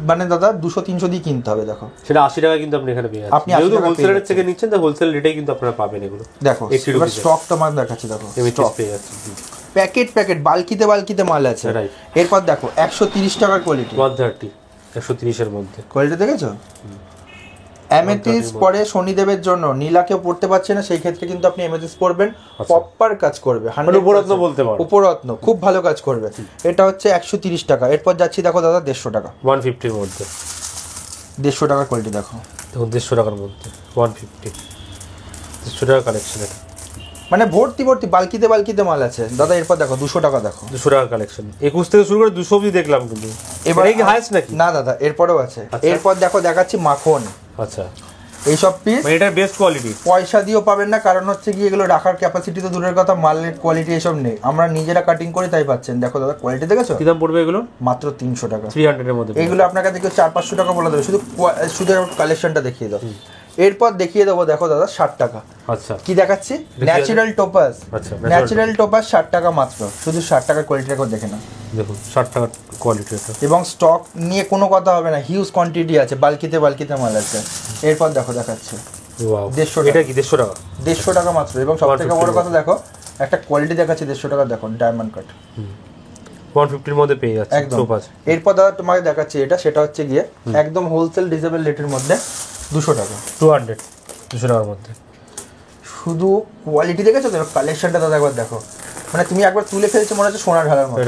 মানে দাদা 200-300 দিয়ে কিনতে হবে। দেখো সেটা 80 টাকা কিন্তু আপনি এখানে পেয়ে যাচ্ছেন। আপনি যেহেতু হোলসেলের থেকে নিচ্ছেন, তো হোলসেল রেটেই কিন্তু আপনারা পাবেন এগুলো। দেখো এবার স্টক তোমার দেখাচ্ছি, দেখো স্টক পেয়ে যাচ্ছেন, প্যাকেট বালকিতে মাল আছে। এরপর দেখো 130 টাকার কোয়ালিটি, 130, 130 এর মধ্যে কোয়ালিটি দেখেছো। এমেথিস্ট পরে শনিদেবের জন্য, নীলা কেউ পড়তে পারছে না, সেই ক্ষেত্রে কিন্তু আপনি এমেথিস্ট পড়বেন, প্রপার কাজ করবে, 100% উপরত্ন বলতে পারো, উপরত্ন খুব ভালো কাজ করবে। এটা হচ্ছে 130 টাকা। এরপর যাচ্ছি দেখো দাদা 150 টাকা, 150 এর মধ্যে, 150 টাকার কোয়ালিটি দেখো, 150 টাকার মধ্যে 150। 200 টাকা কালেকশন। এটা মানে ভর্তি ভর্তি বালকিতে বালকিতে মাল আছে দাদা। এরপর দেখো 200 টাকা, দেখো 200 টাকা কালেকশন। 21 থেকে শুরু করে 200 অবধি দেখলাম, কিন্তু এবারে কি হাইস্ট নাকি? না দাদা, এরপরেও আছে। এরপর দেখো দেখাচ্ছি মাখন। আচ্ছা, এইসব পিস মানে এটা বেস্ট কোয়ালিটি, পয়সা দিয়েও পাবেন না, কারণ হচ্ছে কি এগুলো রাখার ক্যাপাসিটি তো দূরের কথা, মালের কোয়ালিটি এসব নেই, আমরা নিজেরা কাটিং করি তাই পাচ্ছেন। দেখো দাদা কোয়ালিটি দেখেছো? কি দাম পড়বে এগুলো? মাত্র 300 টাকা। 300 এর মধ্যে এইগুলো আপনাকে দেখে 400-500 টাকা বলে দেবে, শুধু শুধু কালেকশনটা দেখিয়ে দাও। এরপর দেখিয়ে দেবো, দেখো দাদা 60 টাকা। আচ্ছা, কি দেখাচ্ছি? Natural topaz. আচ্ছা, ন্যাচারাল টোপাস 60 টাকা মাত্র, শুধু 60 টাকার কোয়ালিটি রেখে দেখে না। দেখুন 60 টাকার কোয়ালিটি এটা, এবং স্টক নিয়ে কোনো কথা হবে না, হিউজ কোয়ান্টিটি আছে, বালকিতে বালকিতে মাল আছে। এরপর দেখো দেখাচ্ছে ওয়াও, 150 এটা কি 150 টাকা? 150 টাকা মাত্র। এবং সবথেকে বড় কথা দেখো, একটা কোয়ালিটি দেখাচ্ছে 150 টাকা, দেখো ডায়মন্ড কাট 150 এর মধ্যে পেয়ে যাচ্ছে একদম। টোপাজ। এরপর দাদা তোমাকে দেখাচ্ছি এটা, সেটা হচ্ছে গিয়ে একদম হোলসেল ডিসেবল রেটের মধ্যে 200 টাকা, 200 টাকার মধ্যে। শুধু কোয়ালিটি দেখেছো তো? কালেকশনটা দাদা একবার দেখো, মানে তুমি একবার তুলে ফেলছো মনে হচ্ছে সোনার ঢালার মতো।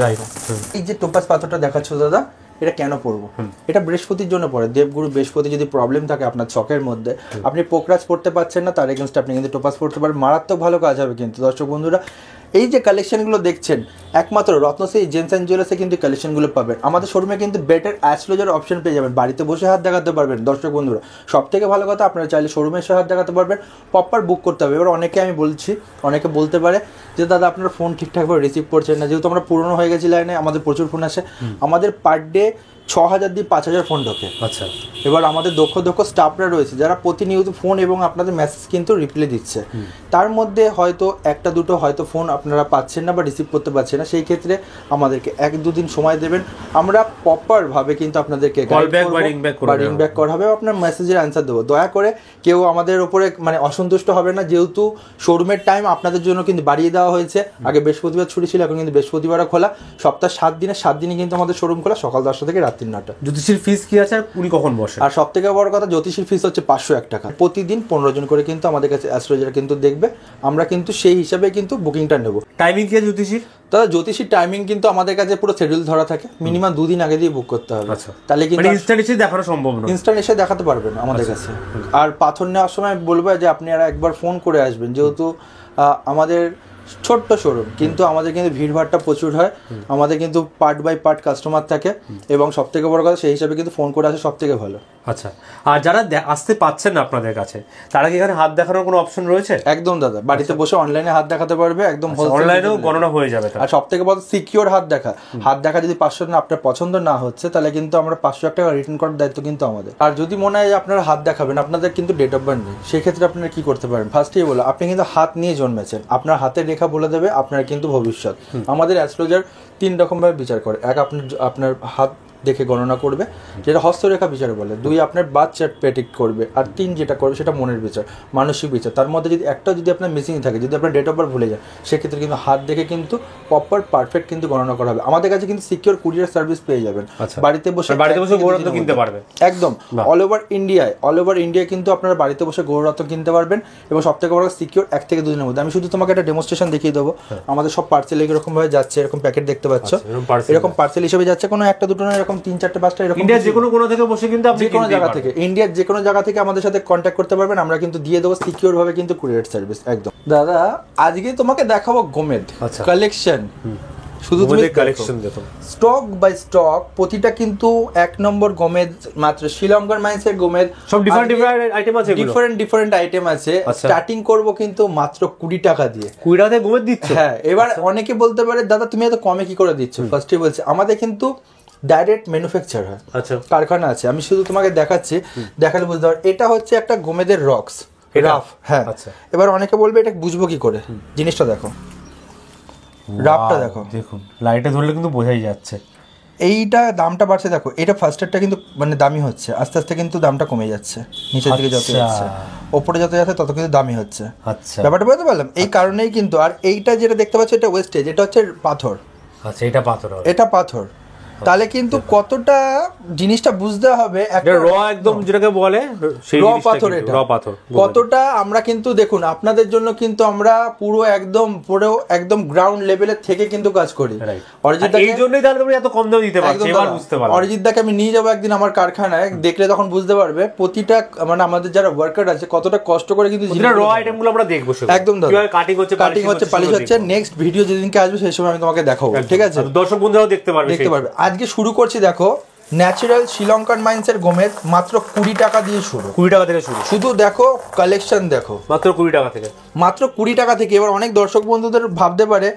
এই যে টোপাস পাথরটা দেখাচ্ছ দাদা, এটা কেন পরবো? এটা বৃহস্পতির জন্য পড়ে। দেবগুরু বৃহস্পতি যদি প্রবলেম থাকে আপনার চকের মধ্যে, আপনি পোকরাজ পড়তে পারছেন না, তার এগেনস্ট আপনি কিন্তু টোপাস পড়তে পারেন, মারাত্মক ভালো কাজ হবে। কিন্তু দর্শক বন্ধুরা, এই যে কালেকশনগুলো দেখছেন, একমাত্র রত্নশ্রী জেমস অ্যান্ড জুয়েলার্সে কিন্তু কালেকশনগুলো পাবেন। আমাদের শোরুমে কিন্তু বেটার অ্যাস্ট্রোলজার অপশন পেয়ে যাবেন, বাড়িতে বসে হাত দেখাতে পারবেন। দর্শক বন্ধুরা, সব থেকে ভালো কথা, আপনারা চাইলে শোরুমে এসে হাত দেখাতে পারবেন, প্রপার বুক করতে হবে। এবার অনেকে আমি বলছি, অনেকে বলতে পারে যে দাদা আপনার ফোন ঠিকঠাকভাবে রিসিভ করছেন না, যেহেতু আমরা পুরনো হয়ে গেছি লাইনে, আমাদের প্রচুর ফোন আসে, আমাদের পার ডে 6000 দিয়ে 5000 ফোন ঢোকে। আচ্ছা, এবার আমাদের দক্ষ স্টাফরা রয়েছে যারা প্রতিনিয়ত ফোন এবং আপনাদের মেসেজ কিন্তু রিপ্লাই দিচ্ছে। তার মধ্যে হয়তো একটা দুটো হয়তো ফোন আপনারা পাচ্ছেন না বা রিসিভ করতে পারছেন না, সেই ক্ষেত্রে আমাদেরকে 1-2 দিন সময় দেবেন, আমরা প্রপার ভাবে কিন্তু আপনাদেরকে রিং ব্যাক করা হবে, আপনার মেসেজের অ্যান্সার দেবো। দয়া করে কেউ আমাদের উপরে মানে অসন্তুষ্ট হবে না, যেহেতু শোরুমের টাইম আপনাদের জন্য কিন্তু বাড়িয়ে দেওয়া হয়েছে। আগে বৃহস্পতিবার ছুটি ছিল, এখন কিন্তু বৃহস্পতিবারও খোলা, সপ্তাহে 7 দিনই কিন্তু আমাদের শোরুম খোলা, সকাল 10টা থেকে রাত 9টা। জ্যোতিষীর ফিস কি আছে আর উনি কখন বসে? আর সব থেকে বড় কথা, জ্যোতিষীর ফিস হচ্ছে 501 টাকা। প্রতিদিন 15 জন করে কিন্তু আমাদের কাছে অ্যাস্ট্রোলজার কিন্তু দেখবে, আমরা কিন্তু সেই হিসাবে কিন্তু বুকিংটা নেব। টাইমিং কি আছে জ্যোতিষীর? দাদা জ্যোতিষীর টাইমিং কিন্তু আমাদের কাছে পুরো শিডিউল ধরা থাকে, মিনিমাম 2 দিন আগে দিয়ে বুক করতে হবে। আচ্ছা, তাহলে কিন্তু ইনস্ট্যান্ট এসে দেখানো সম্ভব না, ইনস্ট্যান্ট এসে দেখাতে পারবেন আমাদের কাছে। আর পাথর নেওয়ার সময় বলবো যে আপনারা একবার ফোন করে আসবেন, যেহেতু আমাদের ছোট্ট শোরুম, কিন্তু আমাদের কিন্তু ভিড়ভাড়টা প্রচুর হয়, আমাদের কিন্তু পার্ট বাই পার্ট কাস্টমার থাকে, এবং সব থেকে বড় কথা সেই হিসাবে কিন্তু ফোন করে আসে সব থেকে ভালো। আচ্ছা, আর যারা আসতে পাচ্ছেন না আপনাদের কাছে, তারা কি এখানে হাত দেখানোর কোনো অপশন রয়েছে? একদম দাদা, বাড়িতে বসে অনলাইনে হাত দেখাতে পারবে, একদম অনলাইনেও গণনা হয়ে যাবে। আর সব থেকে বড় সিকিউর হাত দেখা যদি 500 না আপনার পছন্দ না হচ্ছে, তাহলে কিন্তু আমরা 501 টাকা রিটার্ন করার দায়িত্ব কিন্তু আমাদের। আর যদি মনে হয় আপনারা হাত দেখাবেন, আপনাদের কিন্তু ডেট অফ বার্থ নেই, সেই ক্ষেত্রে আপনারা কি করতে পারেন? ফার্স্টেই বলো, আপনি কিন্তু হাত নিয়ে জন্মেছেন, আপনার হাতের রেখা বলে দেবে আপনার কিন্তু ভবিষ্যৎ। আমাদের অ্যাস্ট্রোলজার 3 রকমভাবে বিচার করে। এক, আপনার হাত দেখে গণনা করবে, যেটা হস্তরেখা বিচার বলে। 2, আপনার বার্থ চার্ট প্রেডিক্ট করবে। আর 3, যেটা করবে সেটা মনের বিচার, মানসিক বিচার। তার মধ্যে যদি একটা যদি আপনার মিসিং থাকে, যদি আপনার ডেট অফ বার্থ ভুলে যায়, সেক্ষেত্রে কিন্তু হাত দেখে কিন্তু প্রপার পারফেক্ট কিন্তু গণনা করা হবে। আমাদের কাছে কিন্তু সিকিউর কুরিয়ার সার্ভিস পেয়ে যাবেন, বাড়িতে বসে গৌররত্ন কিনতে পারবেন একদম অল ওভার ইন্ডিয়ায় কিন্তু আপনারা বাড়িতে বসে গৌররত্ন কিনতে পারবেন, এবং সব থেকে বড় সিকিউর 1 থেকে 2 দিনের মধ্যে। আমি শুধু তোমাকে একটা ডেমোস্ট্রেশন দেখিয়ে দেবো। আমাদের সব পার্সেল এরকম ভাবে যাচ্ছে, এরকম প্যাকেট দেখতে পাচ্ছ, এরকম পার্সেল হিসেবে যাচ্ছে, কোনো একটা দুটো না, এরকম 3, 4, 5টা এরকম। ইন্ডিয়ার যে কোনো থেকে বসে কিন্তু আপনি যে কোনো জায়গা থেকে, ইন্ডিয়ার যে কোনো জায়গা থেকে আমাদের সাথে কন্ট্যাক্ট করতে পারবেন, আমরা কিন্তু দিয়ে দেবো সিকিউর ভাবে কিন্তু কুরিয়ার সার্ভিস একদম। দাদা আজকে তোমাকে দেখাবো গোমেদ কালেকশন, শুধু তুমি কালেকশন দেখো, স্টক বাই স্টক, প্রতিটা কিন্তু 1 নম্বর গোমেদ, মাত্র শ্রীলঙ্কার মাইন্সের গোমেদ, সব ডিফারেন্ট আইটেম আছে, ডিফারেন্ট আইটেম আছে। স্টার্টিং করব কিন্তু মাত্র 20 টাকা দিয়ে। 20 টাকা দিয়ে গোমেদ দিচ্ছ? হ্যাঁ। এবার অনেকে বলতে পারে দাদা তুমি এত কমে কি করে দিচ্ছ? ফার্স্টে বলছি, আমাদের কিন্তু ডাইরেক্ট ম্যানুফ্যাকচার হয়, আচ্ছা, কারখানা আছে। আমি শুধু তোমাকে দেখাচ্ছি, দেখালে বুঝতে পারবে। এটা হচ্ছে একটা গোমেদের রক্স রাফ। হ্যাঁ, আচ্ছা। এবার অনেকে বলবে এটা বুঝবো কি করে, জিনিসটা দেখো, রাফটা দেখো, দেখুন লাইটে ধরলে কিন্তু বোঝাই যাচ্ছে। এইটা দামটা বাড়ছে দেখো, এটা ফার্স্টেরটা কিন্তু মানে দামি হচ্ছে, আস্তে আস্তে কিন্তু দামটা কমে যাচ্ছে, নিচের দিকে যত যাচ্ছে, ওপরে যত যাচ্ছে তত কিন্তু দামি হচ্ছে। আচ্ছা, ব্যাপারটা বুঝতে পারলাম? এই কারণেই কিন্তু। আর এইটা যেটা দেখতে পাচ্ছ, এটা ওয়েস্টেজ, এটা হচ্ছে পাথর। আচ্ছা, এটা পাথর, এটা পাথর। তাহলে কিন্তু কতটা জিনিসটা বুঝতে হবে, একটা র একদম যেটাকে বলে সেই র জিনিসটা পাথর, কিন্তু, এটা র পাথর কতটা আমরা কিন্তু দেখুন আপনাদের জন্য কিন্তু আমরা পুরো একদম গ্রাউন্ড লেভেলের থেকে কিন্তু কাজ করি। অরিজিৎ এই জন্যই তাহলে তুমি এত কম দামে দিতে পারছো, এবার বুঝতে পারলাম। অরিজিৎ দাকে আমি নিয়ে যাবো একদিন আমার কারখানায়, দেখলে তখন বুঝতে পারবে প্রতিটা মানে আমাদের যারা ওয়ার্কার আছে কতটা কষ্ট করে কিন্তু র আইটেমগুলো আমরা দেখবো, একদম কাটিং হচ্ছে পালিশ হচ্ছে। নেক্সট ভিডিও যেদিনকে আসবে সেই সময় আমি তোমাকে দেখাবো, ঠিক আছে? দর্শক বন্ধুরাও দেখতে পারবে। আজকে শুরু করছি, দেখো ন্যাচারাল শ্রীলঙ্কান মাইন্সের গোমেদ, মাত্র 20 টাকা দিয়ে শুরু, 20 টাকা থেকে শুরু। শুধু দেখো কালেকশন দেখো, মাত্র 20 টাকা থেকে, মাত্র 20 টাকা থেকে। এবার অনেক দর্শক বন্ধুদের ভাবতে পারে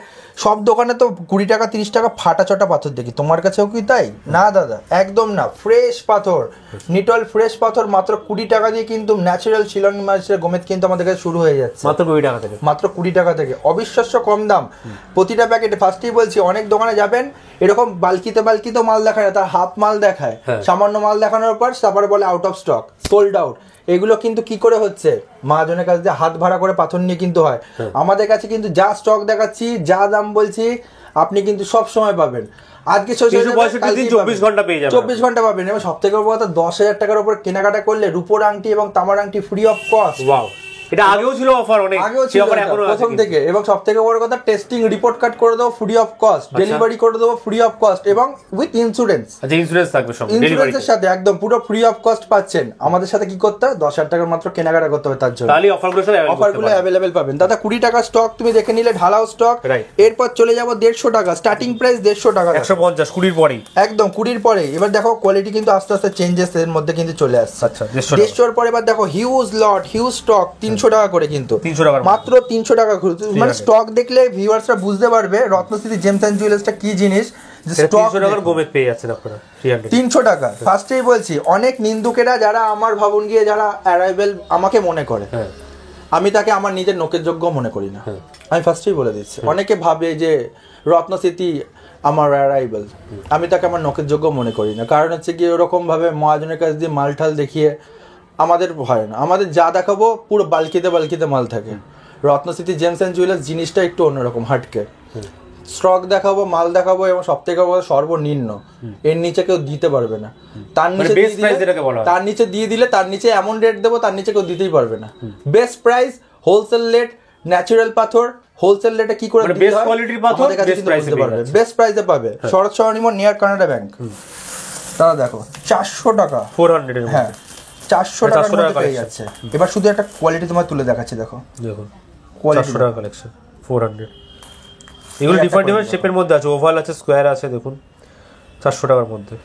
সব দোকানে তো 20 টাকা 30 টাকা ফাটা চটা পাথর দেখি, তোমার কাছেও কি তাই? না দাদা, একদম না। ফ্রেশ পাথর, নিটল ফ্রেশ পাথর মাত্র 20 টাকা দিয়ে কিন্তু ন্যাচারাল শ্রীলঙ্কান মাইন্সের গোমেদ কিন্তু আমাদের কাছে শুরু হয়ে যাচ্ছে মাত্র 20 টাকা থেকে, মাত্র 20 টাকা থেকে। অবিশ্বাস্য কম দাম প্রতিটা প্যাকেটে। ফার্স্টেই বলছি, অনেক দোকানে যাবেন এরকম বালকিতে মাল দেখায় না, তার হাফ মাল দেখায়, সামান্য মাল দেখানোর পর তারপরে বলে out of stock, sold out. এগুলো কিন্তু কি করে হচ্ছে? মহাজনের কাছে হাত ভাড়া করে পাথর নিয়ে কিন্তু হয়। আমাদের কাছে কিন্তু যা স্টক দেখাচ্ছি, যা দাম বলছি, আপনি কিন্তু সব সময় পাবেন। আজকে 24 ঘন্টা পেয়ে যাবেন, 24 ঘন্টা পাবেন। এবং সব থেকে বড় কথা, 10,000 টাকার উপর কেনাকাটা করলে রূপোর আংটি এবং তামার আংটি ফ্রি অফ কস্ট। ওয়াও, এটা আগেও ছিল অফার, অনেক আগেও ছিল প্রথম থেকে। এবং সব থেকে বড় কথা, টেস্টিং রিপোর্ট কার্ড করে দেবো ফ্রি অফ কস্ট, ডেলিভারি করে দেবো ফ্রি অফ কস্ট এবং উইথ ইন্স্যুরেন্স। আচ্ছা, ইন্স্যুরেন্স থাকবে সব, ইন্স্যুরেন্সের সাথে একদম পুরো ফ্রি অফ কস্ট পাচ্ছেন। আমাদের সাথে কি করতে হবে? 10,000 টাকার মাত্র কেনাকাটা করতে হবে, তার জন্য তাহলে অফারগুলো অ্যাভেলেবেল পাবেন। দাদা 20 টাকা স্টক তুমি দেখে নিলে, ঢালাও স্টক। এরপর চলে যাবো 150 টাকা, স্টার্টিং প্রাইস 150 টাকা, 150 20 পরেই, একদম 20 পরে। এবার দেখো কোয়ালিটি কিন্তু আস্তে আস্তে চেঞ্জেস এর মধ্যে কিন্তু চলে আসছে। আচ্ছা, 150 পরে এবার দেখো হিউজ লট, হিউজ স্টক, 300 টাকা করে কিন্তু, 300 টাকা মাত্র 300 টাকা। মানে স্টক দেখলে ভিউয়ার্সরা বুঝতে পারবে রত্নশ্রী জেমস এন্ড জুয়েলার্সটা কি জিনিস। স্টক 300 টাকার গোমেদ পেয়ে যাচ্ছেন আপনারা, 300 টাকা। ফার্স্টেই বলছি, অনেক নিন্দুকেরা যারা আমার ভবন গিয়ে যারা অ্যারাইভেল আমাকে মনে করে, আমি তাকে আমার নিজের নোকের যোগ্য মনে করি না। আমি ফার্স্টেই বলে দিচ্ছি, অনেকে ভাবে যে রত্নস্মৃতি আমার অ্যারাইভেল, আমি তাকে আমার নোকের যোগ্য মনে করি না। কারণ হচ্ছে কি, ওরকম ভাবে মহাজনের কাছে দিয়ে মালঠাল দেখিয়ে আমাদের হয় না। আমাদের যা দেখাবো পুরো বালকিতে মাল থাকে। রত্নস্মৃতি জেমস এন্ড জুয়েলার্স জিনিসটা একটু অন্যরকম, হাটকে। স্টক দেখাবো, মাল দেখাবো এবং সব থেকে সর্বনিম্ন, এর নিচে কেউ দিতে পারবে না। তার নিচে দিয়ে দিলে তার নিচে এমন রেট দেবো, তার নিচে কেউ দিতেই পারবে না। Best price, wholesale rate, natural পাথর, হোলসেল রেটে কি করে বেস্ট কোয়ালিটির পাথর বেস্ট প্রাইসে পাবে। শরৎ সরণিমন নিয়ার কানাডা ব্যাংক। তারা দেখো 400 টাকা, 400 এর, হ্যাঁ 400 টাকার মধ্যে পেয়ে যাচ্ছে। এবার শুধু একটা কোয়ালিটি তোমার তুলে দেখাচ্ছি, দেখো 400 টাকা কালেকশন, 400। এগুলো ডিফারেন্ট শেপের মধ্যে আছে, ওভাল আছে, স্কোয়ার আছে, দেখুন 400 টাকার মধ্যে।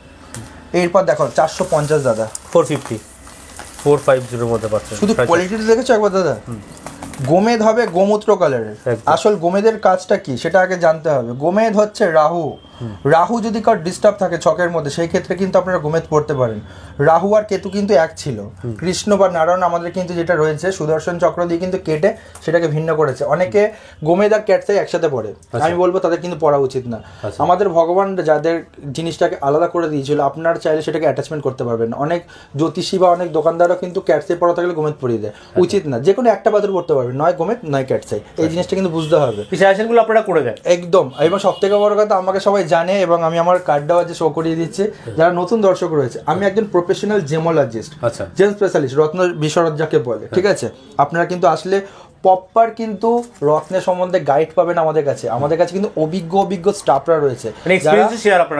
এরপর দেখো 450 দাদা, 450 এর মধ্যে পাচ্ছেন। শুধু কোয়ালিটিটা দেখেছো একবার দাদা? গোমেদ হবে গোমূত্র কালারের। আসল গোমেদের কাজটা কি সেটা আগে জানতে হবে। গোমেদ হচ্ছে রাহু যদি কার ডিস্টার্ব থাকে ছকের মধ্যে, সেই ক্ষেত্রে কিন্তু আপনারা গোমেদ পড়তে পারেন। রাহু আর কেতু কিন্তু এক ছিল, কৃষ্ণ বা নারায়ণ আমাদের কিন্তু যেটা রয়েছে সুদর্শন চক্র দিয়ে কিন্তু কেটে সেটাকে ভিন্ন করেছে। অনেকে গোমেদ আর ক্যাটসাই একসাথে পড়ে, আমি বলবো তাদের কিন্তু পড়া উচিত না। আমাদের ভগবান যাদের জিনিসটাকে আলাদা করে দিয়েছিল, আপনারা চাইলে সেটাকে অ্যাটাচমেন্ট করতে পারবেন। অনেক জ্যোতিষী বা অনেক দোকানদারও কিন্তু ক্যাটসাই পড়া থাকলে গোমেদ পরিয়ে দেয়, উচিত না। যে কোনো একটা পাথর পড়তে পারবেন, নয় গোমেদ নয় ক্যাটসাই। এই জিনিসটা কিন্তু বুঝতে হবে, সাজেশনগুলো আপনারা করে দেন একদম। এবং সব থেকে বড় কথা, আমাকে সবাই জানে এবং আমি আমার কার্ডটাও আজ শো করিয়ে দিচ্ছি যারা নতুন দর্শক রয়েছে, আমি একজন প্রফেশনাল জেমোলজিস্ট, জেম স্পেশালিস্ট, রত্ন বিশরদ যাকে বলে, ঠিক আছে? আপনারা কিন্তু আসলে প্রপার কিন্তু রত্নের সম্বন্ধে গাইড পাবেন আমাদের কাছে। আমাদের কাছে কিন্তু অভিজ্ঞ স্টাফরা রয়েছে,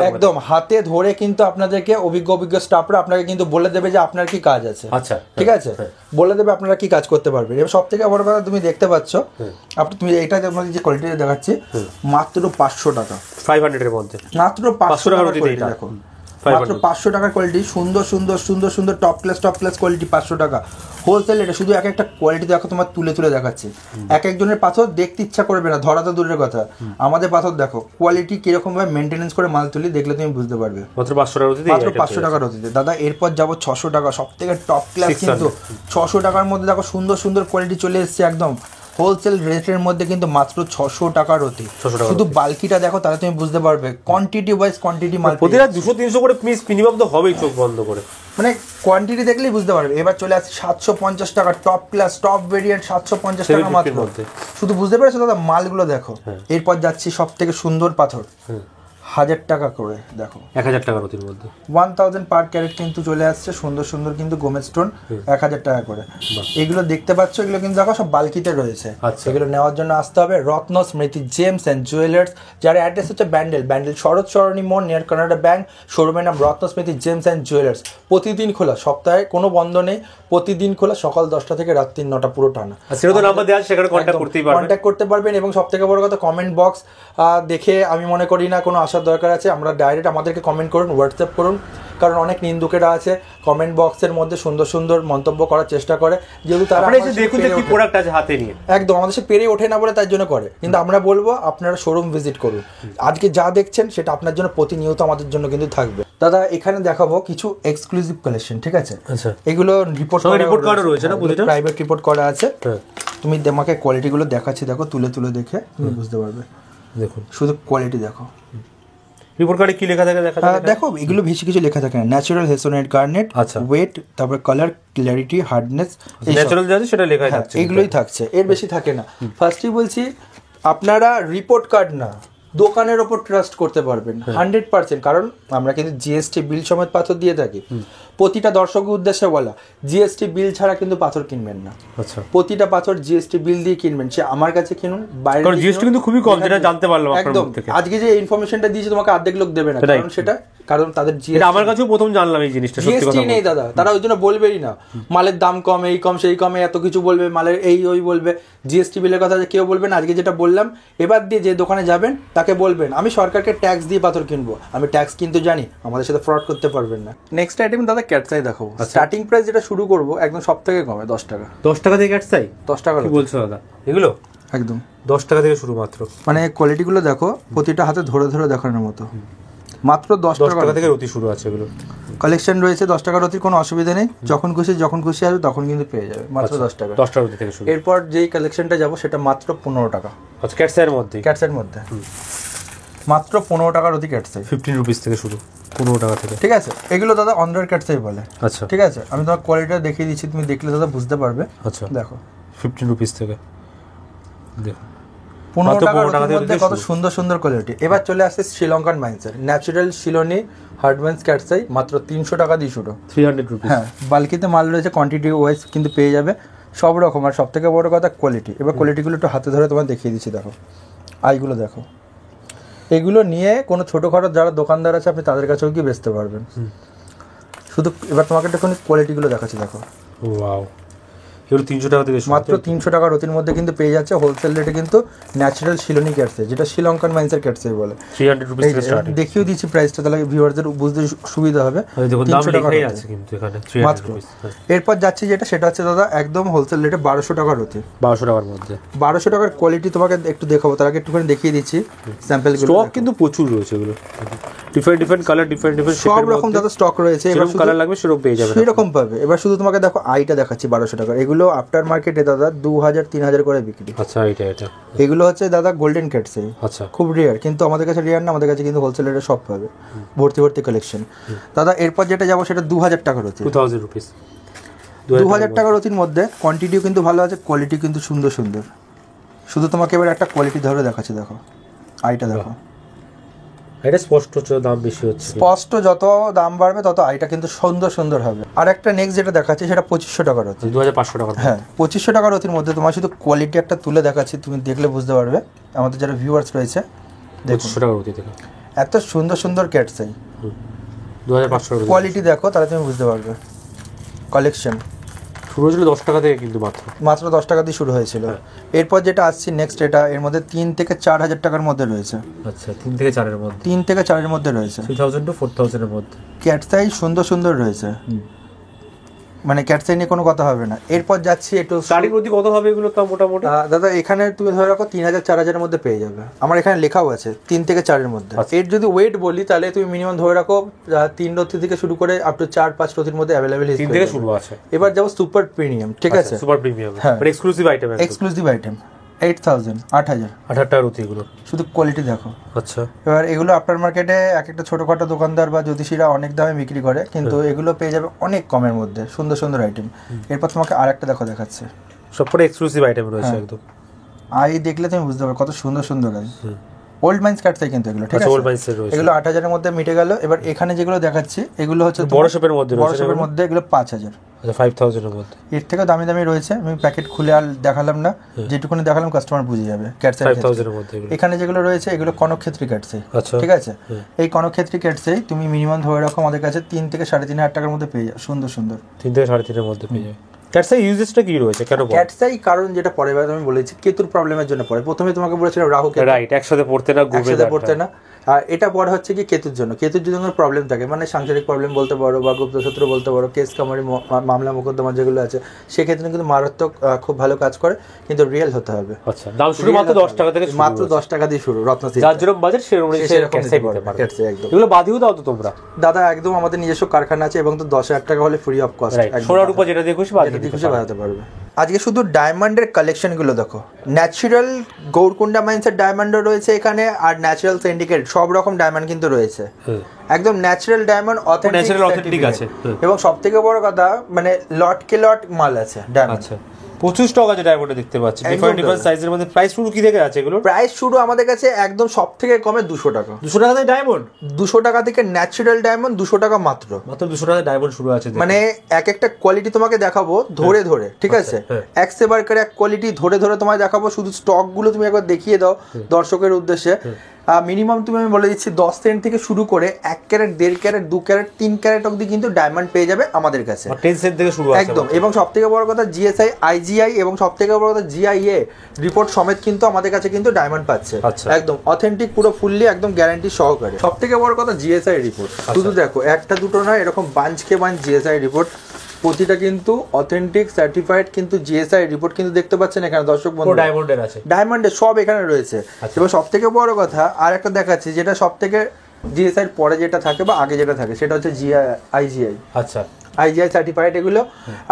একদম হাতে ধরে কিন্তু আপনাদেরকে অভিজ্ঞ স্টাফরা আপনাকে কিন্তু বলে দেবে যে আপনার কি কাজ আছে। আচ্ছা, ঠিক আছে, বলে দেবে আপনারা কি কাজ করতে পারবেন। এবং সব থেকে বড় কথা, তুমি দেখতে পাচ্ছ, তুমি এটা যে কোয়ালিটিটা দেখাচ্ছি, মাত্র 500 টাকা, 500 এর মধ্যে, মাত্র 500 টাকা দেখো, মাত্র 500 টাকার কোয়ালিটি, সুন্দর টপ ক্লাস কোয়ালিটি, 500 টাকা হোলসেল। এটা শুধু এক একটা কোয়ালিটি দেখো, তোমার তুলে দেখাচ্ছি। এক একজনের পাথর দেখতে ইচ্ছা করবে না, ধরা তো দূরের কথা। আমাদের পাথর দেখো কোয়ালিটি কিরকম ভাবে মেনটেনেন্স করে মাল তুলি, দেখলে তুমি বুঝতে পারবে। মাত্র 500 টাকার অতীতে দাদা। এরপর যাবো 600 টাকা, সব থেকে টপ ক্লাস কিন্তু 600 টাকার মধ্যে দেখো সুন্দর কোয়ালিটি চলে এসছে একদম হোলসেল রেটের মধ্যে, কিন্তু মাত্র 600 টাকার অতি। শুধু বালকিটা দেখো, তাহলে তুমি বুঝতে পারবে কোয়ান্টিটি ওয়াইজ কোয়ান্টিটি মাল প্রতিটা 200-300 করে পিস মিনিমাম তো হবেই, চোখ বন্ধ করে, মানে কোয়ান্টিটি দেখলেই বুঝতে পারবে। এবার চলে আসছে 750 টাকা, টপ ক্লাস টপ ভেরিয়েন্ট, 750 টাকা মাত্র। শুধু বুঝতে পেরেছো দাদা, মালগুলো দেখো। এরপর যাচ্ছি সব থেকে সুন্দর পাথর, 1000 টাকা করে। দেখো 1000 টাকা রতির মধ্যে 1000 পার ক্যারেট কিন্তু চলে আসছে, সুন্দর সুন্দর কিন্তু গোমেজ স্টোন 1000 টাকা করে। এগুলো দেখতে পাচ্ছ, এগুলো কিন্তু দেখো সব বালকিতে রয়েছে। আচ্ছা। এগুলো নেওয়ার জন্য আসতে হবে রত্ন স্মৃতি জেমস অ্যান্ড জুয়েলার্স, যার অ্যাড্রেস হচ্ছে ব্যান্ডেল শরৎ সরণী মোড় নিয়ার কানাডা ব্যাংক। শোরুমের নাম রত্ন স্মৃতি জেমস অ্যান্ড জুয়েলার্স। প্রতিদিন খোলা, সপ্তাহে কোনো বন্ধ নেই, প্রতিদিন খোলা, সকাল 10টা থেকে রাত্রি 9টা পুরো টানা। সেটা তো নাম্বার দেওয়া আছে, সেখানে কন্ট্যাক্ট করতেই পারবেন, কন্ট্যাক্ট করতে পারবেন। এবং সবথেকে বড় কথা, কমেন্ট বক্স দেখে আমি মনে করি না কোনো আসার দরকার আছে। আমরা ডাইরেক্ট আমাদেরকে কমেন্ট করুন, হোয়াটসঅ্যাপ করুন, কারণ অনেক নিন্দুকেরা আছে কমেন্ট বক্সের মধ্যে সুন্দর সুন্দর মন্তব্য করার চেষ্টা করে, যেহেতু তারা দেখুন যে কি প্রোডাক্ট আছে হাতে নিয়ে, একদম আমাদের সে পেরে ওঠে না বলে তার জন্য করে। কিন্তু আমরা বলবো আপনারা শোরুম ভিজিট করুন। আজকে যা দেখছেন সেটা আপনার জন্য প্রতিনিয়ত আমাদের জন্য কিন্তু থাকবে। দাদা এখানে দেখাবো কিছু এক্সক্লুসিভ কালেকশন, ঠিক আছে? আচ্ছা, এগুলো রিপোর্ট কার্ডও রয়েছে না, প্রতিটা প্রাইভেট রিপোর্ট করা আছে। তুমি আমাকে কোয়ালিটিগুলো দেখাচ্ছি, দেখো তুলে তুলে দেখে তুমি বুঝতে পারবে। দেখুন শুধু কোয়ালিটি দেখো। রিপোর্ট কার্ডে কি লেখা থাকে দেখা যায়? দেখো এগুলো বেশি কিছু লেখা থাকে না। ন্যাচারাল হেসোনাইট গার্নেট, ওয়েট, তারপর কালার, ক্ল্যারিটি, হার্ডনেস, ন্যাচারাল যা আছে সেটা লেখাই থাকছে, এগুলোই থাকছে, এর বেশি থাকে না। ফার্স্টই বলছি, আপনারা রিপোর্ট কার্ড না, দোকানের ওপর ট্রাস্ট করতে পারবেন 100%। কারণ আমরা কিন্তু জিএসটি বিল সমেত পাথর দিয়ে থাকি। প্রতিটা দর্শকের উদ্দেশ্যে বলা, জিএসটি বিল ছাড়া কিন্তু পাথর কিনবেন না। আচ্ছা, প্রতিটা পাথর জিএসটি বিল দিয়ে কিনবেন, সে আমার কাছে কিনুন, বাইরে, কারণ জিএসটি কিন্তু খুবই কম, যেটা জানতে পারলাম আপনার একদম। মুখ থেকে। আজকে যে ইনফরমেশনটা দিয়েছি তোমাকে অর্ধেক লোক দেবে না, কারণ সেটা কারণ তাদের এটা আমার কাছেও প্রথম জানলাম এই জিনিসটা, সত্যি কথা নেই দাদা, তারা ওই জন্য বলবেই না। মালের দাম কম, এই কম সেই কমে, এত কিছু বলবে, মালের এই ওই বলবে, জিএসটি বিলের কথা কেউ বলবে না। আজকে যেটা বললাম, এবার দিয়ে যে দোকানে যাবেন তাকে বলবেন আমি সরকারকে ট্যাক্স দিয়ে পাথর কিনবো, আমি ট্যাক্স কিন্তু জানি, আমাদের সাথে ফ্রড করতে পারবেন না। নেক্সট আইটেম দাদা ক্যাটসাই দেখাবো। স্টার্টিং প্রাইস যেটা শুরু করবো একদম সব থেকে কমে 10 টাকা। 10 টাকা থেকে ক্যাটসাই? 10 টাকা কি বলছো দাদা? এগুলো একদম 10 টাকা থেকে শুরু মাত্র। মানে কোয়ালিটিগুলো দেখো, প্রতিটা হাতে ধরে ধরে দেখানোর মতো। মাত্র 10 টাকা থেকে রতি শুরু আছে। এগুলো কালেকশন রয়েছে 10 টাকা রতির, কোনো অসুবিধা নেই। যখন খুশি আসবে তখন কিন্তু পেয়ে যাবে মাত্র 10 টাকা। 10 টাকা রতি থেকে শুরু। এরপর যেই কালেকশনটা যাবো সেটা মাত্র 15 টাকা। আচ্ছা, ক্যাটসাইয়ের মধ্যে? ক্যাটসের মধ্যে মাত্র 15 টাকা রতি ক্যাটসাই, 15 রুপিস থেকে শুরু, 15 টাকা থেকে, ঠিক আছে? এগুলো দাদা অন্ডার ক্যাটসাই বলে। আচ্ছা, ঠিক আছে, আমি তোমার কোয়ালিটিটা দেখিয়ে দিচ্ছি, তুমি দেখলে দাদা বুঝতে পারবে। আচ্ছা, দেখো 15 রুপিস থেকে দেখো 15 টাকার মধ্যে কত সুন্দর সুন্দর কোয়ালিটি। এবার চলে আসছে শ্রীলঙ্কান মাইন্সের ন্যাচারাল শিলোনি হার্ডম্যান্স ক্যাটসাই, মাত্র 300 টাকা দিয়ে শুরু, 300 রুপিস। হ্যাঁ, বালকিতে মাল রয়েছে, কোয়ান্টিটি ওয়াইজ কিন্তু পেয়ে যাবে সব রকম। আর সব থেকে বড় কথা কোয়ালিটি। এবার কোয়ালিটিগুলো একটু হাতে ধরে তোমার দেখিয়ে দিচ্ছি। দেখো আইগুলো দেখো, এগুলো নিয়ে কোনো ছোটোখাটো যারা দোকানদার আছে আপনি তাদের কাছেও কি বেচতে পারবেন। শুধু এবার তোমাকে একটু কোয়ালিটিগুলো দেখাচ্ছি। দেখো ওয়াও, এগুলো 300 টাকা থেকে শুরু, মাত্র 300 টাকা রতির মধ্যে কিন্তু পেয়ে যাচ্ছে হোলসেল রেটে, কিন্তু ন্যাচারাল শিলোনি ক্যাটসাই, যেটা শ্রীলঙ্কান মাইন্সের ক্যাটসাই বলে। 300 রুপিস থেকে স্টার্টিং। দেখিয়ে দিচ্ছি প্রাইসটা, তাহলে ভিউয়ারদের বুঝতে সুবিধা হবে। দেখুন দাম লেখাই আছে কিন্তু এখানে 300 রুপিস। এরপর যাচ্ছি যেটা, সেটা হচ্ছে দাদা একদম হোলসেল রেটে 1200 টাকা রতি। 1200 টাকার মধ্যে 1200 টাকার কোয়ালিটি তোমাকে একটু দেখাবো, তার আগে একটুখানি দেখিয়ে দিচ্ছি স্যাম্পলগুলো। স্টক কিন্তু প্রচুর রয়েছে, এগুলো ডিফারেন্ট কালার, ডিফারেন্ট সব রকম দাদা স্টক রয়েছে। এবার কালার লাগবে সেরকম পেয়ে যাবে, সেরকম পাবে। এবার শুধু তোমাকে দেখো আইটা দেখাচ্ছি 1200 টাকা। এগুলো আফটার মার্কেটে দাদা 2000-3000 করে বিক্রি। আচ্ছা, এটা এগুলো হচ্ছে দাদা গোল্ডেন ক্যাটসাই। আচ্ছা, খুব রেয়ার, কিন্তু আমাদের কাছে রেয়ার না, আমাদের কাছে কিন্তু হোলসেল রেটে সব পাবে, ভর্তি ভর্তি কালেকশন। দাদা এরপর যেটা যাবো সেটা 2000 টাকা রতি, 2000 রুপিস। 2000 টাকা রতির মধ্যে কোয়ান্টিটিও কিন্তু ভালো আছে, কোয়ালিটি কিন্তু সুন্দর সুন্দর। শুধু তোমাকে এবার একটা কোয়ালিটি ধরে দেখাচ্ছি। দেখো আইটা দেখো, এটা স্পষ্ট দাম বেশি হচ্ছে, স্পষ্ট যত দাম বাড়বে তত আইটা কিন্তু সুন্দর সুন্দর হবে। আর একটা নেক্সট যেটা দেখাচ্ছি সেটা 2500 টাকা রতি, 2500 টাকা। হ্যাঁ, 2500 টাকা রতির মধ্যে তোমার শুধু কোয়ালিটি একটা তুলে দেখাচ্ছি, তুমি দেখলে বুঝতে পারবে। আমাদের যারা ভিউয়ার্স রয়েছে, 2500 টাকা রতি থেকে এত সুন্দর সুন্দর ক্যাটসাই, 2500 টাকা কোয়ালিটি দেখো, তাহলে তুমি বুঝতে পারবে। কালেকশন শুরু হয়েছিল 10 টাকা থেকে, কিন্তু মাত্র 10 টাকা দিয়ে শুরু হয়েছিল। এরপর যেটা আসছি নেক্সট, এটা এর মধ্যে 3 থেকে 4000 টাকার মধ্যে রয়েছে। আচ্ছা, 3 থেকে 4 এর মধ্যে, 3 থেকে 4 এর মধ্যে রয়েছে, 3000 to 4000 এর মধ্যে ক্যাটসাই সুন্দর সুন্দর রয়েছে, মানে ক্যাটসাই নিয়ে কোনো কথা হবে না। এরপর যাচ্ছি একটু স্টার্টিং রতি কত হবে এগুলো তো মোটামুটি? দাদা এখানে তুমি ধরে রাখো 3000-4000 এর মধ্যে পেয়ে যাবে। আমার এখানে লেখাও আছে 3 থেকে 4 এর মধ্যে। এর যদি ওয়েট বলি তাহলে তুমি মিনিমাম ধরে রাখো 3 রতি থেকে শুরু করে আপ টু 4-5 রতির মধ্যে অ্যাভেলেবেল। 3 থেকে শুরু আছে। এবার যাবো সুপার প্রিমিয়াম, ঠিক আছে? সুপার প্রিমিয়াম, হ্যাঁ, মানে এক্সক্লুসিভ আইটেম, এক্সক্লুসিভ আইটেম 8000 8000 টাকা রতি এগুলো, শুধু কোয়ালিটি দেখো। আচ্ছা, এবার এগুলো আপনার মার্কেটে এক একটা ছোটখাটো দোকানদার বা জ্যোতিষীরা অনেক দামে বিক্রি করে, কিন্তু এগুলো পেয়ে যাবে অনেক কমের মধ্যে, সুন্দর সুন্দর আইটেম। এরপর তোমাকে আরেকটা দেখো দেখাচ্ছে, সবকটা এক্সক্লুসিভ আইটেম রয়েছে একদম। আই দেখলে তুমি বুঝতে পারবে কত সুন্দর সুন্দর আই। ওল্ড মাইন্স কাটছাই কিন্তু এগুলো, ঠিক আচ্ছা আছে ওল্ড মাইন্সের রয়েছে, এগুলো 8,000-এর মধ্যে মিটে গেল। এবার এখানে যেগুলো দেখাচ্ছি এগুলো হচ্ছে বড় শেপের মধ্যে বড় রয়েছে, শেপের মধ্যে এগুলো 5,000, আচ্ছা 5000 এর মধ্যে। এর থেকে দামি দামি রয়েছে, আমি প্যাকেট খুলে আর দেখালাম না, যেটুকুনি দেখালাম কাস্টমার বুঝে যাবে। ক্যাটসাই 5000 এর মধ্যে এগুলো। এখানে যেগুলো রয়েছে এগুলো কনকক্ষেত্রী ক্যাটসাই, আচ্ছা ঠিক আছে এই কনকক্ষেত্রী ক্যাটসাই তুমি মিনিমাম ধরে রাখো আমাদের কাছে 3 থেকে 3,500 টাকার মধ্যে পেয়ে যাও, সুন্দর সুন্দর 3 থেকে 3.5 এর মধ্যে পেয়ে যাবে। ক্যাটসাই ইউজেসটা কি রয়েছে, কেন বল? ক্যাটসাই কারণ যেটা পরে আমি বলেছি কেতুর প্রবলেমের জন্য পড়ে, প্রথমে তোমাকে বলেছিলাম রাহু কেতু রাইট, একসাথে পড়তে না, ঘুরে একসাথে পড়তে না, আর এটা পরে হচ্ছে কি কেতুর জন্য, কেতুর যদি কোনো প্রবলেম থাকে মানে সাংসারিক প্রবলেম বলতে পারো বা গুপ্তশত্রু বলতে পারো, কেস কামারি মামলা মোকদ্দমা যেগুলো আছে সেক্ষেত্রে কিন্তু মারাত্মক খুব ভালো কাজ করে, কিন্তু রিয়েল হতে হবে। আচ্ছা দাম শুরু মাত্র 10 টাকা থেকে, মাত্র 10 টাকা দিয়ে শুরু, রত্নশ্রী যার যেরকম বাজেট সেরকম ক্যাটসাই নিতে পারবে। ক্যাটসাই একদম। এগুলো বাদিও দাও তো তোমরা? দাদা একদম আমাদের নিজস্ব কারখানা আছে এবং তো 10,000 টাকা হলে ফ্রি অফ কস্ট, সোনার উপর যেটা দিয়ে খুশি বাদিয়ে দিতে পারবে। বাজাতে পারবে। আজকে শুধু ডায়মন্ডের কালেকশনগুলো দেখো, ন্যাচারাল গৌরকুন্ডা মাইন্সের ডায়মন্ডও রয়েছে এখানে, আর ন্যাচারাল সিন্ডিকেট সব রকম ডায়মন্ড কিন্তু রয়েছে, একদম ন্যাচারাল ডায়মন্ড, অথেন্টিক আছে, এবং সবথেকে বড় কথা মানে লট কে লট মাল আছে ডায়মন্ড। আচ্ছা প্রচুর স্টক আছে ডায়মন্ডে, দেখতে পাচ্ছি ডিফারেন্ট সাইজের মধ্যে। প্রাইস শুরু কি থেকে আছে এগুলো? প্রাইস শুরু আমাদের কাছে একদম সব থেকে কমে 200 টাকা। 200 টাকা থেকে ডায়মন্ড? 200 টাকা থেকে ন্যাচারাল ডায়মন্ড 200 টাকা মাত্র 200 টাকা ডায়মন্ড শুরু আছে। মানে এক একটা কোয়ালিটি তোমাকে দেখাবো ধরে ধরে, ঠিক আছে এক সে বার করে এক কোয়ালিটি ধরে ধরে তোমায় দেখাবো, শুধু স্টক গুলো তুমি একবার দেখিয়ে দাও দর্শকের উদ্দেশ্যে। মিনিমাম তুমি আমি বলে দিচ্ছি 10 সেন্ট থেকে শুরু করে 1 ক্যারেট 1.5 ক্যারেট 2 ক্যারেট 3 ক্যারেট অবধি কিন্তু ডায়মন্ড পেয়ে যাবে আমাদের কাছে, 10 সেন্ট থেকে শুরু আছে একদম। এবং সব থেকে বড় কথা জিএসআই আইজিআই এবং সব থেকে বড় কথা জিআইএ রিপোর্ট সমেত কিন্তু আমাদের কাছে কিন্তু ডায়মন্ড পাচ্ছে, একদম অথেন্টিক পুরো ফুললি একদম গ্যারান্টি সহকারে। সব থেকে বড় কথা জিএসআই রিপোর্ট, শুধু দেখো একটা দুটো নয়, এরকম বাঞ্চ কে বাঞ্চ জিএসআই রিপোর্ট, প্রতিটা কিন্তু অথেন্টিক সার্টিফাইড কিন্তু জিএসআই রিপোর্ট কিন্তু দেখতে পাচ্ছেন এখানে দর্শক বন্ধু, ডায়মন্ডের আছে, ডায়মন্ডের সব এখানে রয়েছে। এবং সব থেকে বড় কথা আর একটা দেখাচ্ছি, যেটা সব থেকে জিএসআই পরে যেটা থাকে বা আগে যেটা থাকে সেটা হচ্ছে আইজিআই। আচ্ছা আইজিআই সার্টিফাইড এগুলো,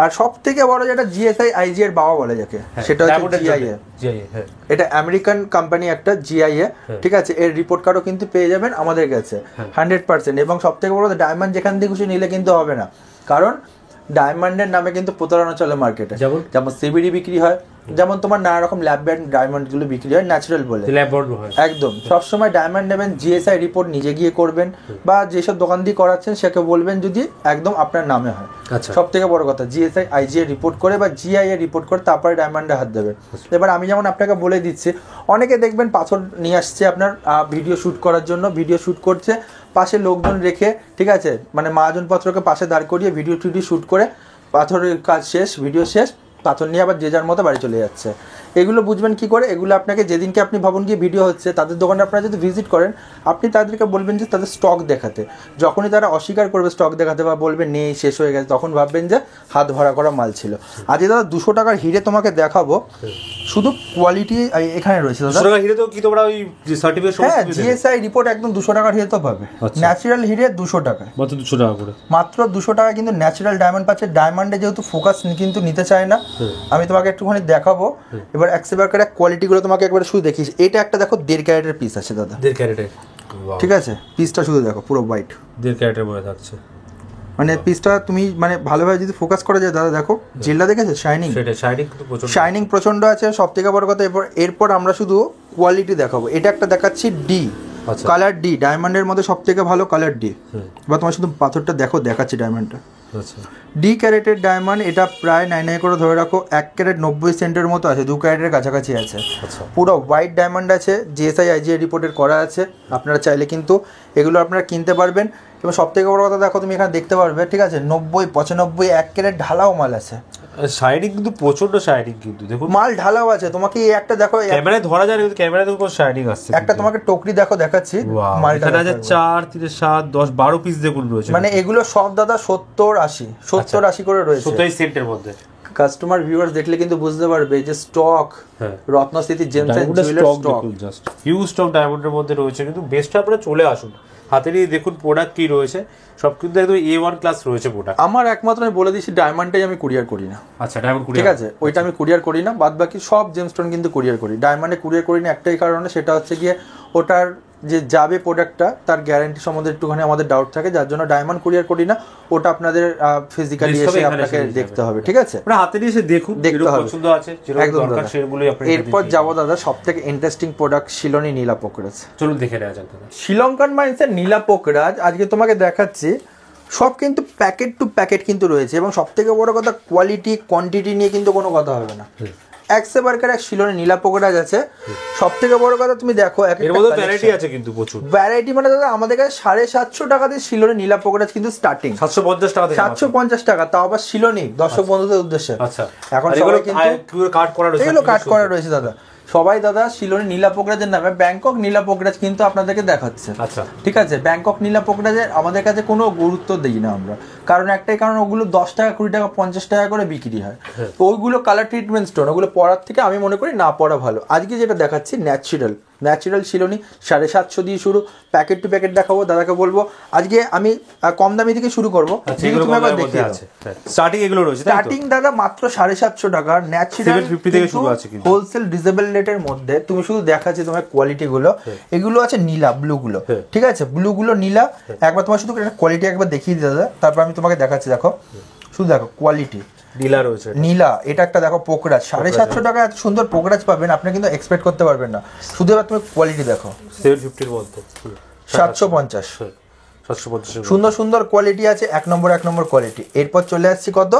আর সব থেকে বড় যেটা জিএসআই আইজি এর বাবা বলে যাকে, সেটা হচ্ছে জিআইএ। এটা আমেরিকান কোম্পানি একটা জিআইএ, ঠিক আছে, এর রিপোর্ট কার্ডও কিন্তু পেয়ে যাবেন আমাদের কাছে 100%। এবং সব থেকে বড় ডায়মন্ড যেখান থেকে খুশি নিলে কিন্তু হবে না, কারণ ডায়মন্ডের নামে কিন্তু প্রতারণা চলে মার্কেটে, যেমন সিবিডি বিক্রি হয়, যেমন তোমার নানা রকম ল্যাব ব্যান্ড ডায়মন্ড গুলো বিক্রি হয় ন্যাচারাল বলে, একদম। সবসময় ডায়মন্ড নেবেন জিএসআই রিপোর্ট নিজে গিয়ে করবেন, বা যেসব দোকান দিয়ে করাচ্ছেন সেকে বলবেন যদি একদম আপনার নামে হয়। সব থেকে বড় কথা জিএসআই আইজিআই রিপোর্ট করে বা জিআইএ রিপোর্ট করে তারপরে ডায়মন্ডে হাত দেবে। এবার আমি যেমন আপনাকে বলে দিচ্ছি, অনেকে দেখবেন পাথর নিয়ে আসছে আপনার ভিডিও শ্যুট করার জন্য, ভিডিও শ্যুট করছে পাশে লোকজন রেখে, ঠিক আছে, মানে মহাজন পাত্রকে পাশে দাঁড় করিয়ে ভিডিও টিডিও শ্যুট করে পাথরের কাজ শেষ, ভিডিও শেষ, পাথর নিয়ে আবার যে যার মতো বাড়ি চলে যাচ্ছে। এগুলো বুঝবেন কি করে? এগুলো আপনাকে যেদিনকে আপনি ভাবুন গিয়ে ভিডিও হচ্ছে তাদের দোকানে আপনারা যদি ভিজিট করেন, আপনি তাদেরকে বলবেন যে তাদের স্টক দেখাতে, যখনই তারা অস্বীকার করবে স্টক দেখাতে বা বলবে নেই শেষ হয়ে গেছে, তখন ভাববেন যে হাত ভরা করা মাল ছিল। আজকে দাদা 200 টাকার হিরে তোমাকে দেখাবো, শুধু কোয়ালিটি এখানে রয়েছে দাদা। 200 টাকার হিরে তো কি তোমরা ওই সার্টিফিকেট সমস্ত হ্যাঁ জিএসআই রিপোর্ট একদম 200 টাকার হিরে তো পাবে, ন্যাচারাল হিরে 200 টাকা, মাত্র 200 টাকা করে, মাত্র 200 টাকা কিন্তু ন্যাচারাল ডায়মন্ড পাচ্ছে। ডায়মন্ডে যেহেতু ফোকাস কিন্তু নিতে চায় না, আমি তোমাকে একটুখানি দেখাবো। এবার এক্সেবারকার কোয়ালিটিগুলো তোমাকে একবার শুধু দেখিস। এটা একটা দেখো 1.5 ক্যারেটের পিস আছে দাদা, 1.5 ক্যারেটের, ঠিক আছে, পিসটা শুধু দেখো পুরো হোয়াইট, 1.5 ক্যারেটের মধ্যে থাকছে। মানে পিসটা তুমি মানে ভালোভাবে যদি ফোকাস করা যায় দাদা, দেখো জিল্লা দেখেছো শাইনিং, সেটা শাইনিং কিন্তু প্রচন্ড, শাইনিং প্রচন্ড আছে। সব থেকে বড় কথা এরপর আমরা শুধু কোয়ালিটি দেখাবো। এটা একটা দেখাচ্ছি ডি কালার, ডি ডায়মন্ডের মধ্যে সব থেকে ভালো কালার ডি। বা তোমার শুধু পাথরটা দেখো, দেখাচ্ছি ডায়মন্ডটা, ডি ক্যারেটের ডায়মন্ড। এটা প্রায় 9 করে ধরে রাখো 1 ক্যারেট 90 সেন্টের মতো আছে, 2 ক্যারেটের কাছাকাছি আছে। পুরো হোয়াইট ডায়মন্ড আছে, জিএসআই আইজিআই রিপোর্টের করা আছে। আপনারা চাইলে কিন্তু এগুলো আপনারা কিনতে পারবেন। এবং সব থেকে বড় কথা দেখো, তুমি এখানে দেখতে পারবে, ঠিক আছে, 90 95 1 ক্যারেট ঢালাও মাল আছে। শাইনিং কিন্তু প্রচন্ড শাইনিং, কিন্তু দেখো মাল ঢালাও আছে। তোমাকে একটা দেখো ক্যামেরায় ধরা যায়, কিন্তু ক্যামেরায় দেখো শাইনিং আসছে। একটা তোমাকে টকরি দেখো দেখাচ্ছি, মালটা আছে 4 3 7 10 12 পিস দেখুন রয়েছে। মানে এগুলো সব দাদা 70 80 করে রয়েছে, 27 সেন্টের মধ্যে। কাস্টমার ভিউয়ার্স দেখলে কিন্তু বুঝতে পারবে যে stock Ratnasthiti gems and jewellers stock, just huge stock ডায়মন্ডের মধ্যে রয়েছে। কিন্তু বেস্টটা আপনারা চলে আসুন, হাতে নিয়ে দেখুন প্রোডাক্ট কি রয়েছে, সব কিন্তু একদম A1 ক্লাস রয়েছে প্রোডাক্ট। আমার একমাত্র আমি বলে দিচ্ছি ডায়মন্ডটাই আমি কুরিয়ার করি না। আচ্ছা ডায়মন্ড কুরিয়ার, ঠিক আছে, ওইটা আমি কুরিয়ার করি না, বাদ বাকি সব জেমস্টোন কিন্তু কুরিয়ার করি। ডায়মন্ডে কুরিয়ার করি না একটাই কারণে, সেটা হচ্ছে গিয়ে ওটার যে যাবে প্রোডাক্টটা তার গ্যারান্টি সম্বন্ধে একটুখানি আমাদের ডাউট থাকে, যার জন্য ডায়মন্ড কুরিয়ার করি না, ওটা আপনাদের ফিজিক্যালি এসে আপনাকে দেখতে হবে, ঠিক আছে? মানে হাতে নিয়ে এসে দেখুন, দেখতে হবে, পছন্দ আছে যেরকম দরকার সেগুলোই আপনি। এরপর যাবো দাদা সবথেকে ইন্টারেস্টিং প্রোডাক্ট শিলনি নীলা পোকরাজ। চলুন দেখে নেওয়া যাক দাদা। শ্রীলঙ্কান মাইন্সের নীলা পোকরাজ আজকে তোমাকে দেখাচ্ছি। সব কিন্তু প্যাকেট টু প্যাকেট কিন্তু রয়েছে, এবং সব থেকে বড় কথা কোয়ালিটি কোয়ান্টিটি নিয়ে কিন্তু কোনো কথা হবে না। একশে বারকার এক শিলনি নীলা পোকরাজ আছে। সব থেকে বড় কথা তুমি দেখো এর মধ্যে ভ্যারাইটি আছে কিন্তু প্রচুর ভ্যারাইটি, মানে দাদা আমাদের কাছে 750 টাকা দিয়ে শিলনি নীলা পোকরাজ কিন্তু স্টার্টিং 750 টাকা থেকে 750 টাকা, তাও আবার শিলনি দর্শক বন্ধুদের উদ্দেশ্যে। আচ্ছা, এখন সবাই কিন্তু কাট করা রয়েছে, এগুলো কাট করা রয়েছে দাদা। সবাই দাদা শিলনি নীলা পোকরাজের নামে ব্যাংকক নীলা পোকরাজ কিন্তু আপনাদেরকে দেখাচ্ছে। আচ্ছা, ঠিক আছে, ব্যাংকক নীলা পোকরাজের আমাদের কাছে কোনো গুরুত্ব দিই না আমরা, কারণ একটাই কারণ, ওগুলো 10 টাকা 20 টাকা 50 টাকা করে বিক্রি হয়। তো ওইগুলো কালার ট্রিটমেন্ট স্টোন, ওগুলো পরার থেকে আমি মনে করি না পরা ভালো। আজকে যেটা দেখাচ্ছি ন্যাচারাল শিলনি 750 দিয়ে শুরু, প্যাকেট টু প্যাকেট দেখাবো। দাদাকে বলবো আজকে আমি কম দামি থেকে শুরু করবো। স্টার্টিং এগুলো রয়েছে, স্টার্টিং দাদা মাত্র 750 টাকা ন্যাচারাল 750 থেকে শুরু আছে কিন্তু হোলসেল ডিজেবল রেটের মধ্যে। তুমি শুধু দেখাচ্ছি তোমার কোয়ালিটি গুলো, এগুলো আছে নীলা ব্লু গুলো, ঠিক আছে? ব্লু গুলো নীলা, একবার তোমার শুধু কোয়ালিটি একবার দেখিয়ে দিই দাদা, তারপর আমি তোমাকে দেখাচ্ছি। দেখো শুধু দেখো কোয়ালিটি নীলা রয়েছে, নীলা। এটা একটা দেখো পোকরাজ 750 টাকা এত সুন্দর পোকরাজ পাবেন আপনি, কিন্তু এক্সপেক্ট করতে পারবেন না। শুধু এবার তুমি কোয়ালিটি দেখো 750 এর মধ্যে 750 সুন্দর সুন্দর কোয়ালিটি আছে, এক নম্বর কোয়ালিটি। এরপর চলে আসছি কত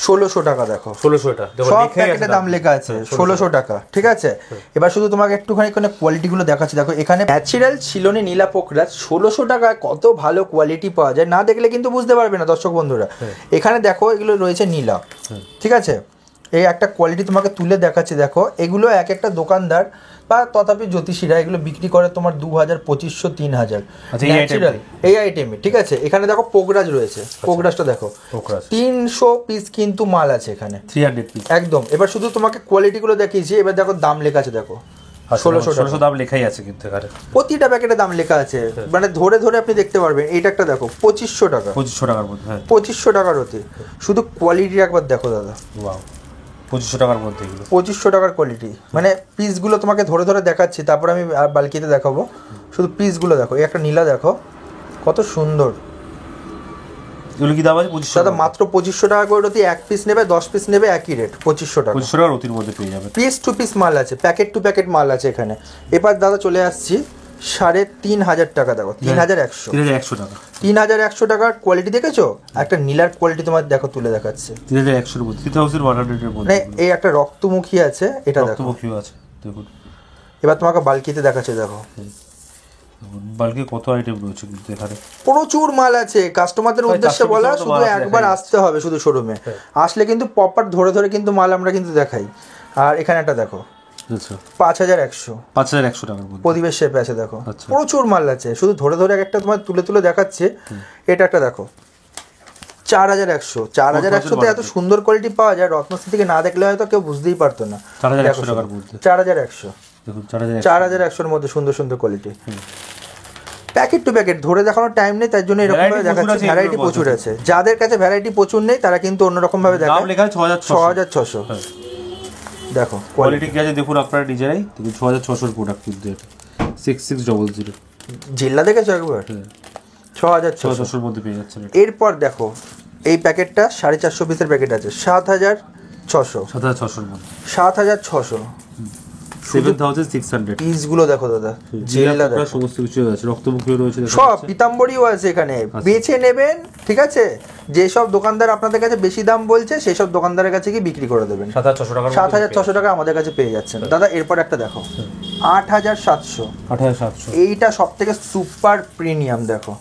1600 টাকা। দেখো 1600 টাকা, সব প্যাকেটে দাম লেখা আছে 1600 টাকা, ঠিক আছে? এবার শুধু তোমাকে একটুখানি কোয়ালিটি গুলো দেখাচ্ছি। দেখো এখানে ন্যাচারাল শিলনি নীলা পোকরাজ 1600 টাকায় কত ভালো কোয়ালিটি পাওয়া যায়, না দেখলে কিন্তু বুঝতে পারবে না দর্শক বন্ধুরা। এখানে দেখো এগুলো রয়েছে নীলা, ঠিক আছে? এই একটা কোয়ালিটি তোমাকে তুলে দেখাচ্ছি। দেখো এগুলো এক একটা দোকানদার বা তথাপি জ্যোতিষীরা এগুলো বিক্রি করে তোমার 2000 2500 3000 ন্যাচারাল এই আইটেমে, ঠিক আছে? এখানে দেখো পোকরাজ রয়েছে, পোকরাজটা দেখো 300 পিস কিন্তু মাল আছে এখানে, 300 পিস একদম। এবার শুধু তোমাকে কোয়ালিটি গুলো দেখিয়েছি, এবার দেখো দাম লেখা আছে। দেখো 1600 দাম লেখাই আছে কিন্তু এখানে, প্রতিটা প্যাকেটে দাম লেখা আছে, মানে ধরে ধরে আপনি দেখতে পারবেন। এইটা একটা দেখো 2500 টাকা, 2500 টাকার মধ্যে, 2500 টাকার হতে। শুধু কোয়ালিটি একবার দেখো দাদা, ওয়াও 2500 টাকার মধ্যে এগুলো 2500 টাকার কোয়ালিটি। মানে পিসগুলো তোমাকে ধরে ধরে দেখাচ্ছি, তারপর আমি বালকিতে দেখাবো। শুধু পিসগুলো দেখো, এই একটা নীলা দেখো কত সুন্দর। এগুলো কি দাম আছে? 2500 দাদা মাত্র 2500 টাকা করে যদি এক পিস নেবে 10 পিস নেবে একই রেট 2500 টাকা। 2500 টাকার অতির মধ্যে পেয়ে যাবে। পিস টু পিস মাল আছে, প্যাকেট টু প্যাকেট মাল আছে এখানে। এবার দাদা চলে আসছি 3500 টাকা। দেখো 3100 টাকা, 3100 টাকার কোয়ালিটি দেখেছো? একটা নীলার কোয়ালিটি তোমার দেখো তুলে দেখাচ্ছে 3100 এর মধ্যে, 3100 এর মধ্যে। মানে এই একটা রক্তমুখী আছে, এটা দেখো রক্তমুখীও আছে দেখুন। এবার তোমাকে বালকিতে দেখাচ্ছে। দেখো বালকি কত আইটেম রয়েছে কিন্তু এখানে, প্রচুর মাল আছে। কাস্টমারদের উদ্দেশ্যে বলা, শুধু একবার আসতে হবে শুধু শোরুমে, আসলে কিন্তু প্রপার ধরে ধরে কিন্তু মাল আমরা কিন্তু দেখাই। আর এখানে একটা দেখো 5100 টাকার মধ্যে পরিবেশ শেপে আছে। দেখো প্রচুর মাল আছে, শুধু ধরে ধরে একটা তোমার তুলে তুলে দেখাচ্ছে। এটা একটা দেখো 4100 এত সুন্দর কোয়ালিটি পাওয়া যায়, রত্নশ্রী থেকে না দেখলে হয়তো কেউ বুঝতেই পারতো না। 4100 টাকার মধ্যে 4100 দেখুন, 4100 এর মধ্যে সুন্দর সুন্দর কোয়ালিটি। প্যাকেট টু প্যাকেট ধরে দেখানোর টাইম নেই, তার জন্য এরকম ভাবে দেখাচ্ছে। ভ্যারাইটি প্রচুর আছে, যাদের কাছে ভ্যারাইটি প্রচুর নেই তারা কিন্তু অন্যরকম ভাবে দেখায়। দাম লেখা আছে 6600। দেখো কোয়ালিটি কি আছে দেখুন আপনারা নিজেরাই দেখুন। 6600 এর প্রোডাক্ট কিন্তু এটা 6600 জিল্লা দেখেছো একবার? 6600 এর মধ্যে পেয়ে যাচ্ছেন। এরপর দেখো এই প্যাকেটটা 450 পিসের প্যাকেট আছে 7600 এর মধ্যে 7600 7600 পিসগুলো দেখো দাদা, জিল্লা দেখো সমস্ত কিছু আছে, রক্তমুখীও রয়েছে, সব পিতাম্বরীও আছে এখানে। বেছে নেবেন, ঠিক আছে? যেসব দোকানদার আপনাদের কাছে বেশি দাম বলছে সেই সব দোকানদারের কাছে কি বিক্রি করে দেবেন। 7600 টাকা আমাদের কাছে পেয়ে যাচ্ছেন দাদা। এরপর একটা দেখো 8700 এইটা সব থেকে সুপার প্রিমিয়াম। দেখো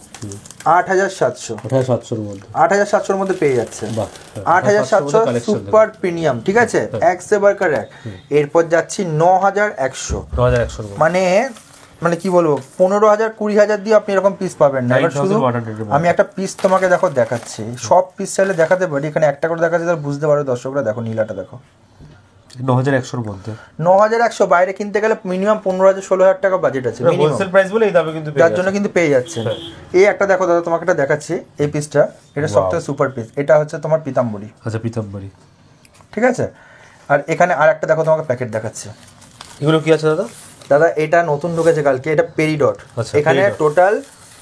8700 এর মধ্যে পেয়ে যাচ্ছে। 8700 সুপার প্রিমিয়াম, ঠিক আছে? এক সে বারকার এক। এরপর যাচ্ছি 9100 মানে মানে কি বলবো 15000 20000 দিয়ে আপনি এরকম পিস পাবেন না। এবার শুধু আমি একটা পিস তোমাকে দেখো দেখাচ্ছি, সব পিস চাইলে দেখাতে পারি, এখানে একটা করে দেখাচ্ছি তাহলে বুঝতে পারো দর্শকরা। দেখো নীলাটা দেখো 9100 এর মধ্যে 9100, বাইরে কিনতে গেলে মিনিমাম 15000 16000 টাকা বাজেট আছে হোলসেল প্রাইস বলে এই দামে কিন্তু যার জন্য কিন্তু পেয়ে যাচ্ছেন। এই একটা দেখো দাদা তোমাকে একটা দেখাচ্ছি, এই পিসটা এটা সবথেকে সুপার পিস। এটা হচ্ছে তোমার পিতাম্বরী। আচ্ছা পিতাম্বরী, ঠিক আছে? আর এখানে আর একটা দেখো তোমাকে প্যাকেট দেখাচ্ছে। এগুলো কি আছে দাদা? দাদা এটা নতুন ঢুকেছে কালকে, এটা পেরিডট। আচ্ছা, এখানে পেরিডট। টোটাল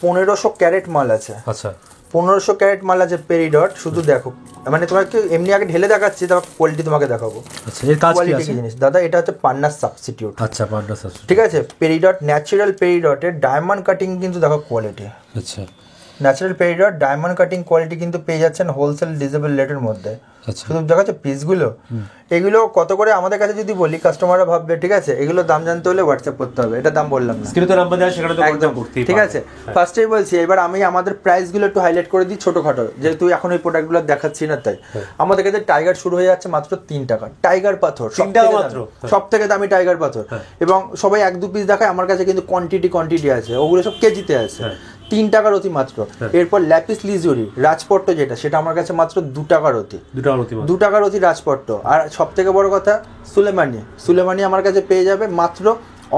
1500 ক্যারেট মাল আছে। আচ্ছা 1500 ক্যারেট মাল আছে পেরিডট। শুধু দেখো, মানে তোমাকে এমনি আগে ঢেলে দেখাচ্ছি, তারপর কোয়ালিটি তোমাকে দেখাবো। আচ্ছা এর কাজ কি কোয়ালিটি আছে? কি জিনিস দাদা, এটা হচ্ছে পান্নাস সাবস্টিটিউট। আচ্ছা পান্ডা সাবস্টিটিউট। ঠিক আছে, পেরিডট ন্যাচারাল পেরিডটের ডায়মন্ড কাটিং কিন্তু দেখো কোয়ালিটি। আচ্ছা natural peridot diamond cutting quality কিন্তু পেয়ে যাচ্ছেন হোলসেল ডিজেবল রেটের মধ্যে। আচ্ছা শুধু দেখাচ্ছে পিসগুলো, এগুলো কত করে আমাদের কাছে যদি বলি কাস্টমাররা ভাববে, ঠিক আছে। এগুলো দাম জানতে হলে হোয়াটসঅ্যাপ করতে হবে, এটা দাম বললাম না। স্ক্রিনে তো নাম্বার দেওয়া, সেখানে তো একদম কন্টাক্ট করতেই ঠিক পারবে। আছে। ফার্স্টেই বলছি, এবার আমি আমাদের প্রাইসগুলো একটু হাইলাইট করে দিই ছোটখাটো, যেহেতু এখন ওই প্রোডাক্টগুলো দেখাচ্ছি না তাই। আমাদের কাছে টাইগার শুরু হয়ে যাচ্ছে মাত্র 3 টাকা। টাইগার পাথর 3 টাকা মাত্র? সব থেকে দামি টাইগার পাথর। এবং সবাই 1-2 পিস দেখায়, আমার কাছে কিন্তু কোয়ান্টিটি আছে, ওগুলো সব কেজিতে আছে। 3 টাকার অতি মাত্র। এরপর ল্যাপিস লিজুরি রাজপট্ট যেটা, সেটা আমার কাছে মাত্র 2 টাকার অতি। 2 টাকার অতি রাজপট্ট। আর সব থেকে বড় কথা সুলেমানি আমার কাছে পেয়ে যাবে মাত্র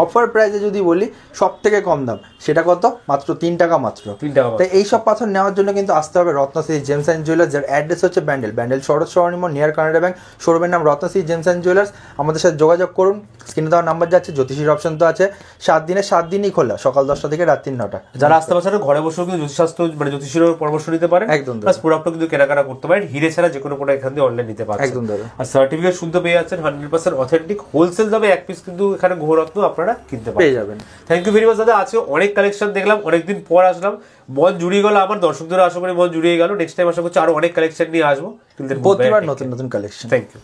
অফার প্রাইসে। যদি বলি সব থেকে কম দাম, সেটা কত? মাত্র 3 টাকা মাত্র। 3 টাকা। তাই এই সব পাথর নেওয়ার জন্য কিন্তু আসতে হবে রত্নশ্রী জেমস অ্যান্ড জুয়েলার্স, যার অ্যাড্রেস হচ্ছে ব্যান্ডেল শরৎ সরণিম নিয়ার কানাডা ব্যাংক। শোরুমের নাম রত্নশ্রী জেমস অ্যান্ড জুয়েলার্স। আমাদের সাথে যোগাযোগ করুন, স্ক্রিনে দেওয়ার নাম্বার যাচ্ছে, জ্যোতিষীর অপশন তো আছে। 7 দিনে 7 দিনই খোলা, সকাল 10টা থেকে রাত্রি 9টা। যারা আসতে পারছে না, ঘরে বসেও কিন্তু জ্যোতিষশাস্ত্র মানে জ্যোতিষীর পরামর্শ নিতে পারেন। একদম প্লাস প্রোডাক্টও কিন্তু কেনাকাটা করতে পারেন। হিরে ছাড়া যে কোনো প্রোডাক্ট এখান থেকে অনলাইন নিতে পারছেন। একদম দাদা। আর সার্টিফিকেট শুনতে পেয়ে যাচ্ছেন 100% অথেন্টিক হোলসেল দামে এক পিস কিন্তু এখানে গ্রহরত্ন আপনারা কিনতে পেয়ে পারবেন। যাবেন। থ্যাংক ইউ ভেরি মাচ দাদা। আজকে অনেক কালেকশন দেখলাম, অনেকদিন পর আসলাম, মন জুড়িয়ে গেল আমার, দর্শকদের আশা করি মন জুড়িয়ে গেল। নেক্সট টাইম আশা করছি আরো অনেক কালেকশন নিয়ে আসবো। প্রতিবার নতুন কালেকশন। Thank you.